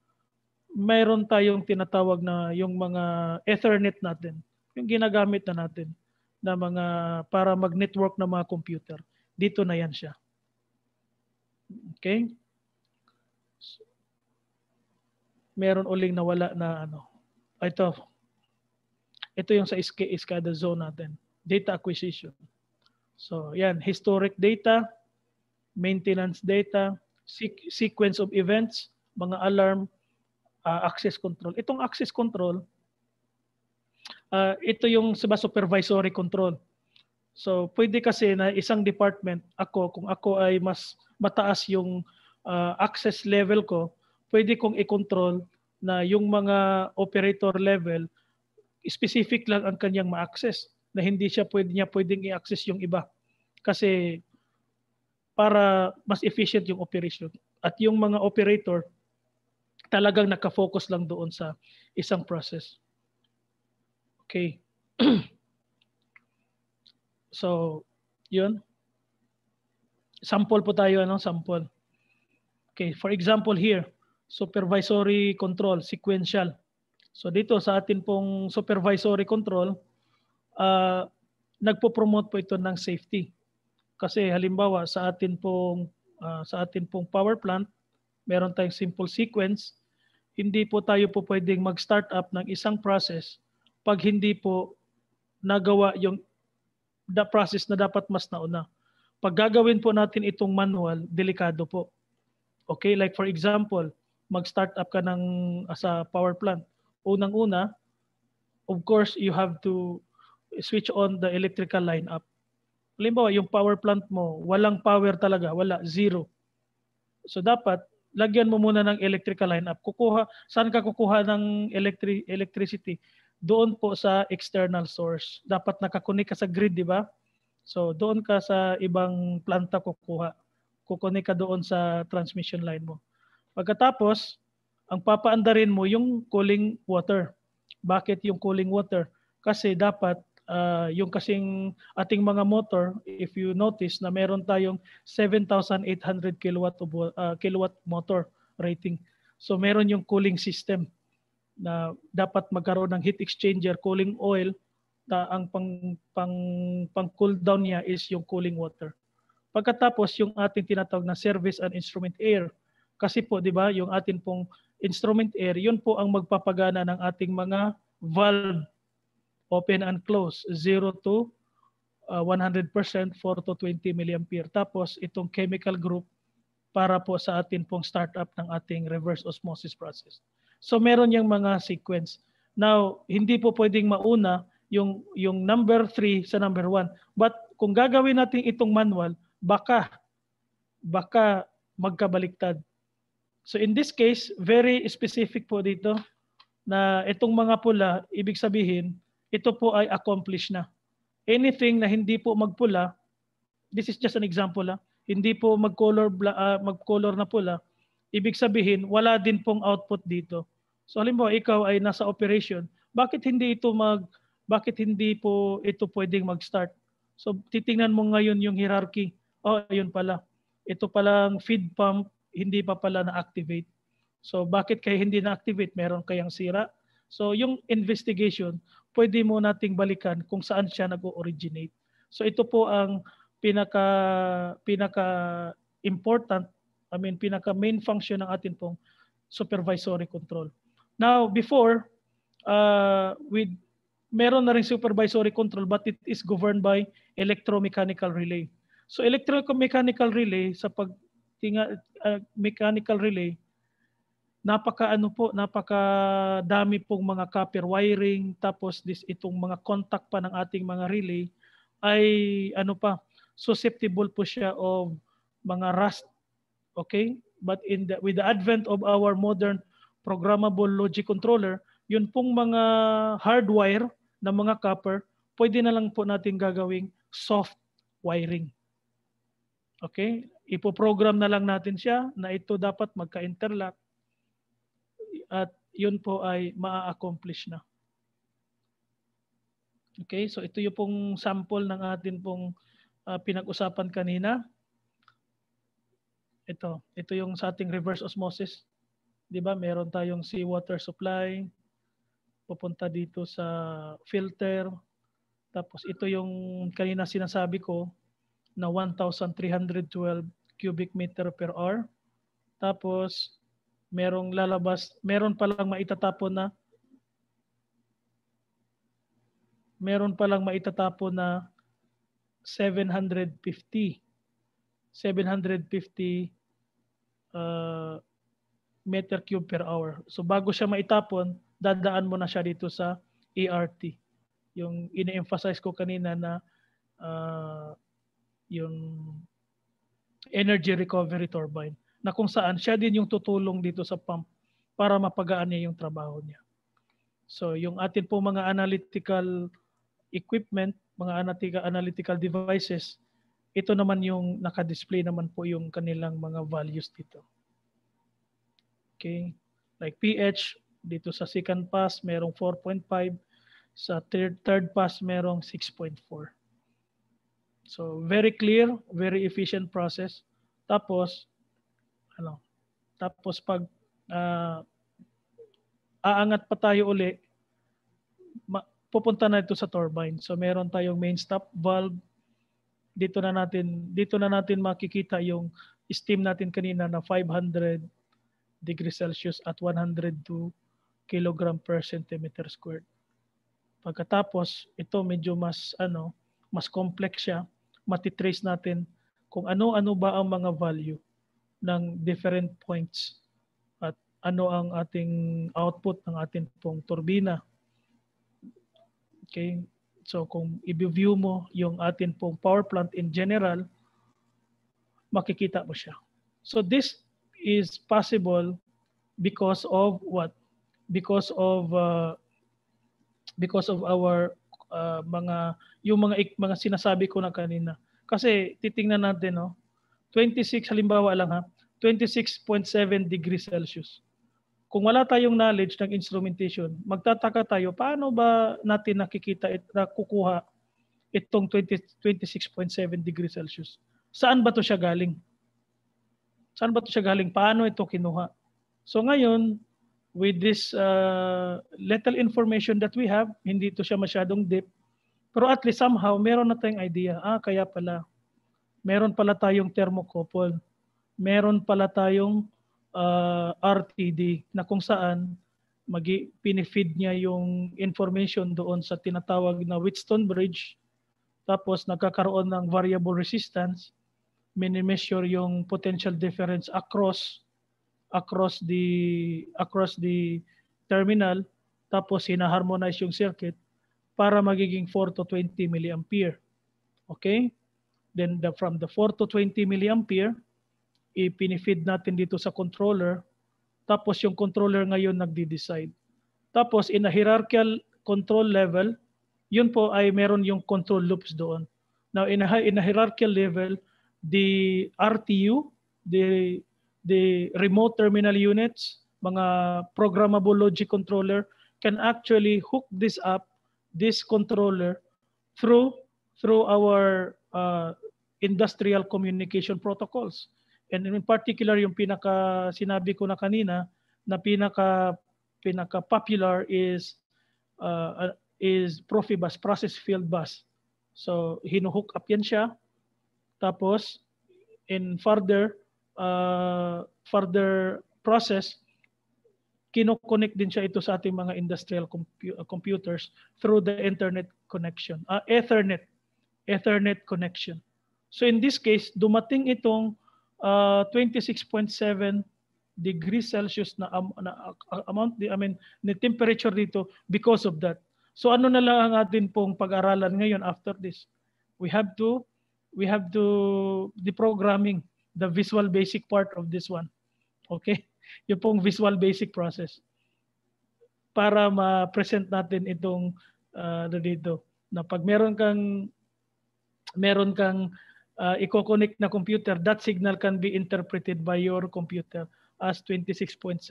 mayroon tayong tinatawag na yung mga Ethernet natin, yung ginagamit na natin na mga para mag-network na mga computer. Dito na yan siya. Okay? Meron uling nawala na ano. Ito yung sa SCADA zone natin. Data acquisition. So, yan. Historic data, maintenance data, sequence of events, mga alarm, access control. Itong access control, ito yung supervisory control. So, pwede kasi na isang department, kung ako ay mas mataas yung access level ko, pwede kong i-control na yung mga operator level, specific lang ang kanyang ma-access, na hindi siya pwedeng i-access yung iba. Kasi para mas efficient yung operation. At yung mga operator, talagang nakafocus lang doon sa isang process. Okay. So, yun. Sample po tayo, sample. Okay, for example here, supervisory control, sequential. So dito sa atin pong supervisory control, nagpo-promote po ito ng safety. Kasi halimbawa sa atin pong power plant, meron tayong simple sequence. Hindi po tayo po pwedeng mag-start up ng isang process pag hindi po nagawa yung the process na dapat mas nauna. Pag gagawin po natin itong manual, delikado po. Okay, like for example, mag-start up ka sa power plant. Unang-una, of course, you have to switch on the electrical lineup. Halimbawa, yung power plant mo, walang power talaga, wala, zero. So dapat, lagyan mo muna ng electrical lineup. Saan ka kukuha ng electricity? Doon po sa external source. Dapat nakakunik ka sa grid, di ba? So doon ka sa ibang planta kukuha. Kukunik ka doon sa transmission line mo. Pagkatapos, ang papaandarin mo yung cooling water. Bakit yung cooling water? Kasi dapat yung kasing ating mga motor, if you notice na meron tayong 7,800 kilowatt motor rating. So meron yung cooling system na dapat magkaroon ng heat exchanger, cooling oil, ang pang cool down niya is yung cooling water. Pagkatapos yung ating tinatawag na service and instrument air. Kasi po, di ba, yung ating pong instrument air, yun po ang magpapagana ng ating mga valve, open and close, 0 to 100% 4 to 20 milliampere. Tapos itong chemical group para po sa atin pong startup ng ating reverse osmosis process. So meron yung mga sequence. Now, hindi po pwedeng mauna yung number 3 sa number 1. But kung gagawin natin itong manual, baka magkabaliktad. So in this case, very specific po dito na itong mga pula, ibig sabihin, ito po ay accomplished na. Anything na hindi po magpula, this is just an example, hindi po mag-color na pula, ibig sabihin, wala din pong output dito. So halimbawa, ikaw ay nasa operation, bakit hindi po ito pwedeng mag-start? So titingnan mo ngayon yung hierarchy. Oh, ayun pala. Ito palang feed pump, hindi pa pala na-activate. So bakit kaya hindi na-activate? Meron kayang sira? So yung investigation, pwede mo nating balikan kung saan siya nag-originate. So ito po ang pinaka-important, pinaka main function ng atin pong supervisory control. Now, before, meron na rin supervisory control but it is governed by electromechanical relay. So electromechanical relay, sa mechanical relay, napakadami pong mga copper wiring, tapos itong mga contact pa ng ating mga relay ay susceptible po siya of mga rust. Okay? But with the advent of our modern programmable logic controller, yun pong mga hardwire na mga copper, pwede na lang po natin gagawing soft wiring. Okay? Ipoprogram na lang natin siya na ito dapat magka-interlock at yun po ay ma-accomplish na. Okay? So ito yung pong sample ng atin pong pinag-usapan kanina. Ito yung sa ating reverse osmosis. 'Di ba? Meron tayong seawater supply, pupunta dito sa filter. Tapos ito yung kanina sinasabi ko na 1,312 cubic meter per hour. Tapos merong lalabas, meron palang maitatapon na 750 meter cube per hour. So bago siya maitapon, dadaan mo na siya dito sa ERT. Yung ine-emphasize ko kanina na yung energy recovery turbine, na kung saan siya din yung tutulong dito sa pump para mapagaan niya yung trabaho niya. So yung atin po mga analytical equipment, mga analytical devices, ito naman yung naka-display naman po yung kanilang mga values dito. Okay? Like pH, dito sa second pass, merong 4.5. Sa third pass, merong 6.4. So, very clear, very efficient process. Tapos pag aangat pa tayo uli, pupunta na ito sa turbine. So, meron tayong main stop valve. Dito na natin makikita yung steam natin kanina na 500 degrees Celsius at 102 kilogram per centimeter squared. Pagkatapos, ito medyo mas complex siya. Matitrace natin kung ano-ano ba ang mga value ng different points at ano ang ating output ng ating pong turbina. Okay? So kung i-view mo yung ating pong power plant in general, makikita mo siya. So this is possible because of what? Because of our mga sinasabi ko na kanina. Kasi titingnan natin 26 halimbawa lang 26.7 degrees Celsius. Kung wala tayong knowledge ng instrumentation, magtataka tayo paano ba natin nakukuha itong 26.7 degrees Celsius. Saan ba 'to siya galing? Paano ito kinuha? So ngayon, with this little information that we have, hindi ito siya masyadong deep, pero at least somehow meron na tayong idea. Kaya pala, meron pala tayong thermocouple, meron pala tayong RTD na kung saan pinifeed niya yung information doon sa tinatawag na Wheatstone bridge Tapos nagkakaroon ng variable resistance, mini-measure yung potential difference across the terminal, tapos hina-harmonize yung circuit para magiging 4 to 20 milliampere. Okay? Then from the 4 to 20 milliampere, ipinifeed natin dito sa controller, tapos yung controller ngayon nagde-decide. Tapos in a hierarchical control level, yun po ay meron yung control loops doon. Now in a hierarchical level, the RTU, the remote terminal units, mga programmable logic controller can actually hook this controller through our industrial communication protocols. And in particular, yung sinabi ko na kanina na pinaka popular is Profibus, process field bus. So hinuhook up yan siya. Tapos in further process, kinoconnect din siya ito sa ating mga industrial computers through the internet connection, Ethernet connection. So in this case, dumating itong 26.7 degrees Celsius na temperature dito because of that. So ano na lang ang atin pong pag-aralan ngayon after this? We have to deprogramming the visual basic part of this one. Okay? Yung pong visual basic process para ma-present natin itong dito na pag meron kang i-connect na computer, that signal can be interpreted by your computer as 26.7.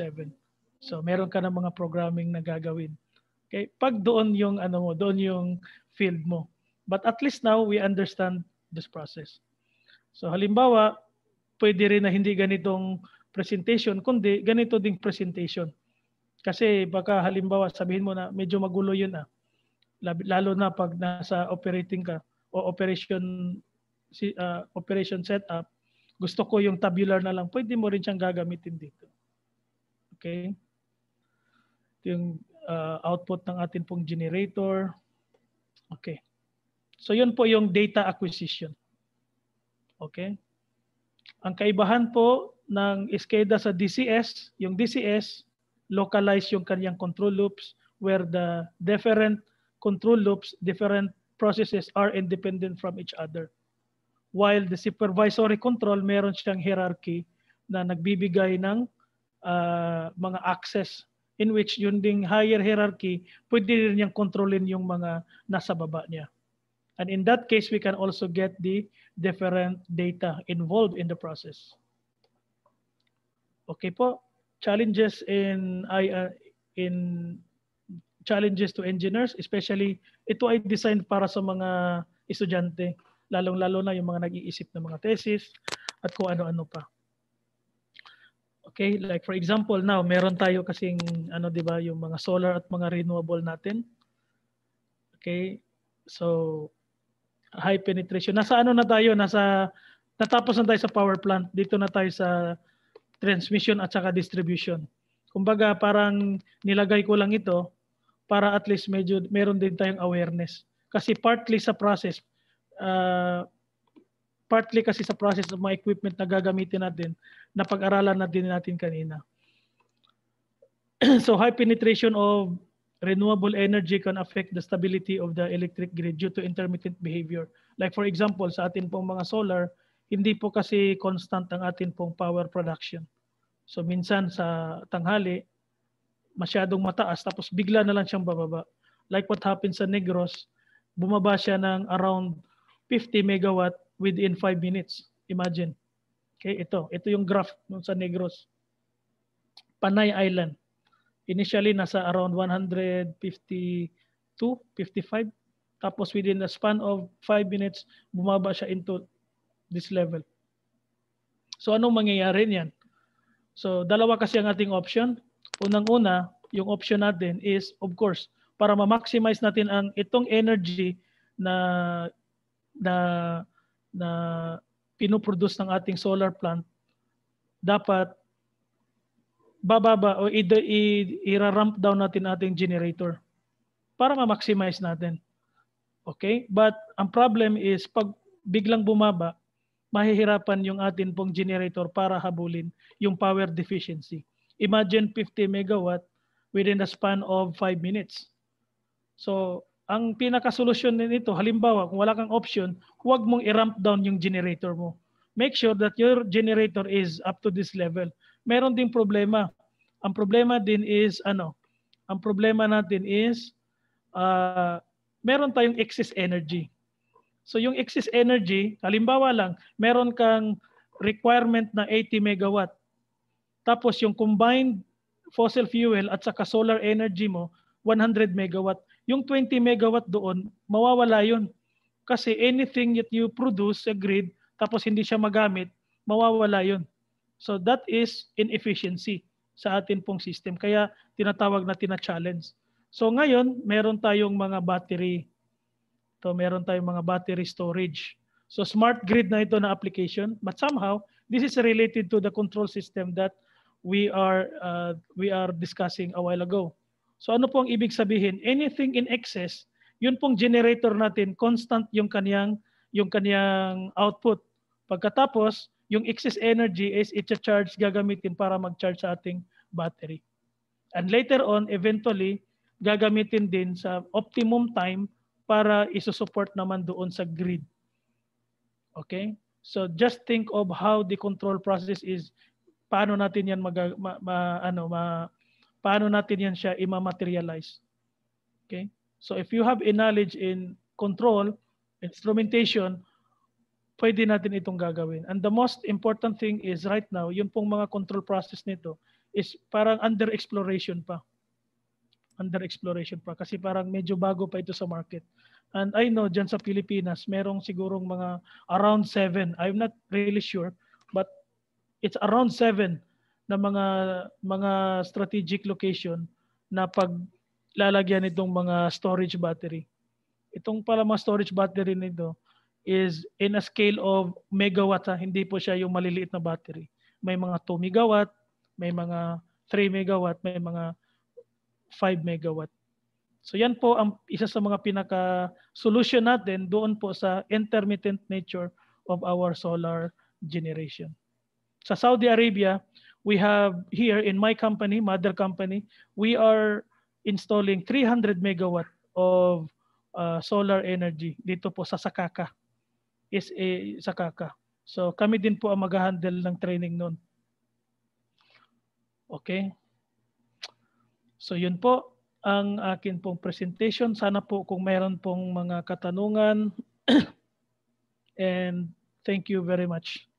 So meron ka ng mga programming na gagawin. Okay? Pag doon yung doon yung field mo. But at least now we understand this process. So halimbawa, pwede rin na hindi ganitong presentation, kundi ganito ding presentation. Kasi baka halimbawa sabihin mo na medyo magulo yun lalo na pag nasa operating ka o operation setup, gusto ko yung tabular na lang, pwede mo rin siyang gagamitin dito. Okay? Ito yung output ng atin pong generator. Okay. So yun po yung data acquisition. Okay? Ang kaibahan po ng SCADA sa DCS, yung DCS, localize yung kanyang control loops where the different control loops, different processes are independent from each other. While the supervisory control, meron siyang hierarchy na nagbibigay ng mga access in which yung ding higher hierarchy, pwede rin niyang kontrolin yung mga nasa baba niya. And in that case, we can also get the different data involved in the process. Okay po. Challenges challenges to engineers, especially ito ay designed para sa mga estudyante, lalong-lalo na yung mga nag-iisip ng mga thesis at kung ano-ano pa. Okay, like for example, now meron tayo kasing di ba, yung mga solar at mga renewable natin. Okay? So high penetration. Nasa na tayo? Natapos na tayo sa power plant. Dito na tayo sa transmission at saka distribution. Kumbaga parang nilagay ko lang ito para at least medyo meron din tayong awareness. Kasi partly sa process ng mga equipment na gagamitin natin, na pag-aralan natin kanina. So high penetration of renewable energy can affect the stability of the electric grid due to intermittent behavior. Like for example, sa atin pong mga solar, hindi po kasi constant ang atin pong power production. So minsan sa tanghali, masyadong mataas, tapos bigla na lang siyang bababa. Like what happened sa Negros, bumaba siya ng around 50 megawatt within 5 minutes. Imagine. Okay, ito yung graph sa Negros. Panay Island. Initially, nasa around 152, 55. Tapos within the span of 5 minutes, bumaba siya into this level. So anong mangyayari niyan? So dalawa kasi ang ating option. Unang-una, yung option natin is, of course, para ma-maximize natin ang itong energy na pinoproduce ng ating solar plant, dapat bababa o i-ramp down natin ating generator para ma-maximize natin. Okay? But ang problem is pag biglang bumaba, mahihirapan yung atin pong generator para habulin yung power deficiency. Imagine 50 megawatt within a span of 5 minutes. So, ang pinakasolusyon nito, halimbawa, kung wala kang option, huwag mong i-ramp down yung generator mo. Make sure that your generator is up to this level. Meron ding problema. Ang problema din is, ang problema natin is, meron tayong excess energy. So yung excess energy, halimbawa lang, meron kang requirement na 80 megawatt. Tapos yung combined fossil fuel at saka solar energy mo, 100 megawatt. Yung 20 megawatt doon, mawawala yun. Kasi anything that you produce sa grid, tapos hindi siya magamit, mawawala yun. So that is inefficiency sa atin pong system. Kaya tinatawag natin na challenge. So ngayon, meron tayong mga battery. So meron tayong mga battery storage. So smart grid na ito na application, but somehow this is related to the control system that we are discussing a while ago. So ano pong ibig sabihin? Anything in excess, yun pong generator natin, constant yung kanyang output. Pagkatapos, yung excess energy is i-charge, gagamitin para mag-charge sa ating battery. And later on, eventually, gagamitin din sa optimum time para isusupport naman doon sa grid. Okay? So just think of how the control process is, paano natin yan paano natin yan siya i-materialize. Okay? So if you have a knowledge in control, instrumentation, pwede natin itong gagawin. And the most important thing is right now, yung pong mga control process nito is parang under exploration pa. Kasi parang medyo bago pa ito sa market. And I know dyan sa Pilipinas, merong sigurong mga around 7. I'm not really sure, but it's around 7 na mga strategic location na paglalagyan itong mga storage battery. Itong pala mga storage battery nito is in a scale of megawatt, hindi po siya yung maliliit na battery. May mga 2 megawatt, may mga 3 megawatt, may mga 5 megawatt. So yan po ang isa sa mga pinaka-solution natin doon po sa intermittent nature of our solar generation. Sa Saudi Arabia, we have here in my company, mother company, we are installing 300 megawatt of solar energy dito po sa Sakaka. Sakaka. So kami din po ang mag-handle ng training noon. Okay? So yun po ang akin pong presentation. Sana po kung meron pong mga katanungan and thank you very much.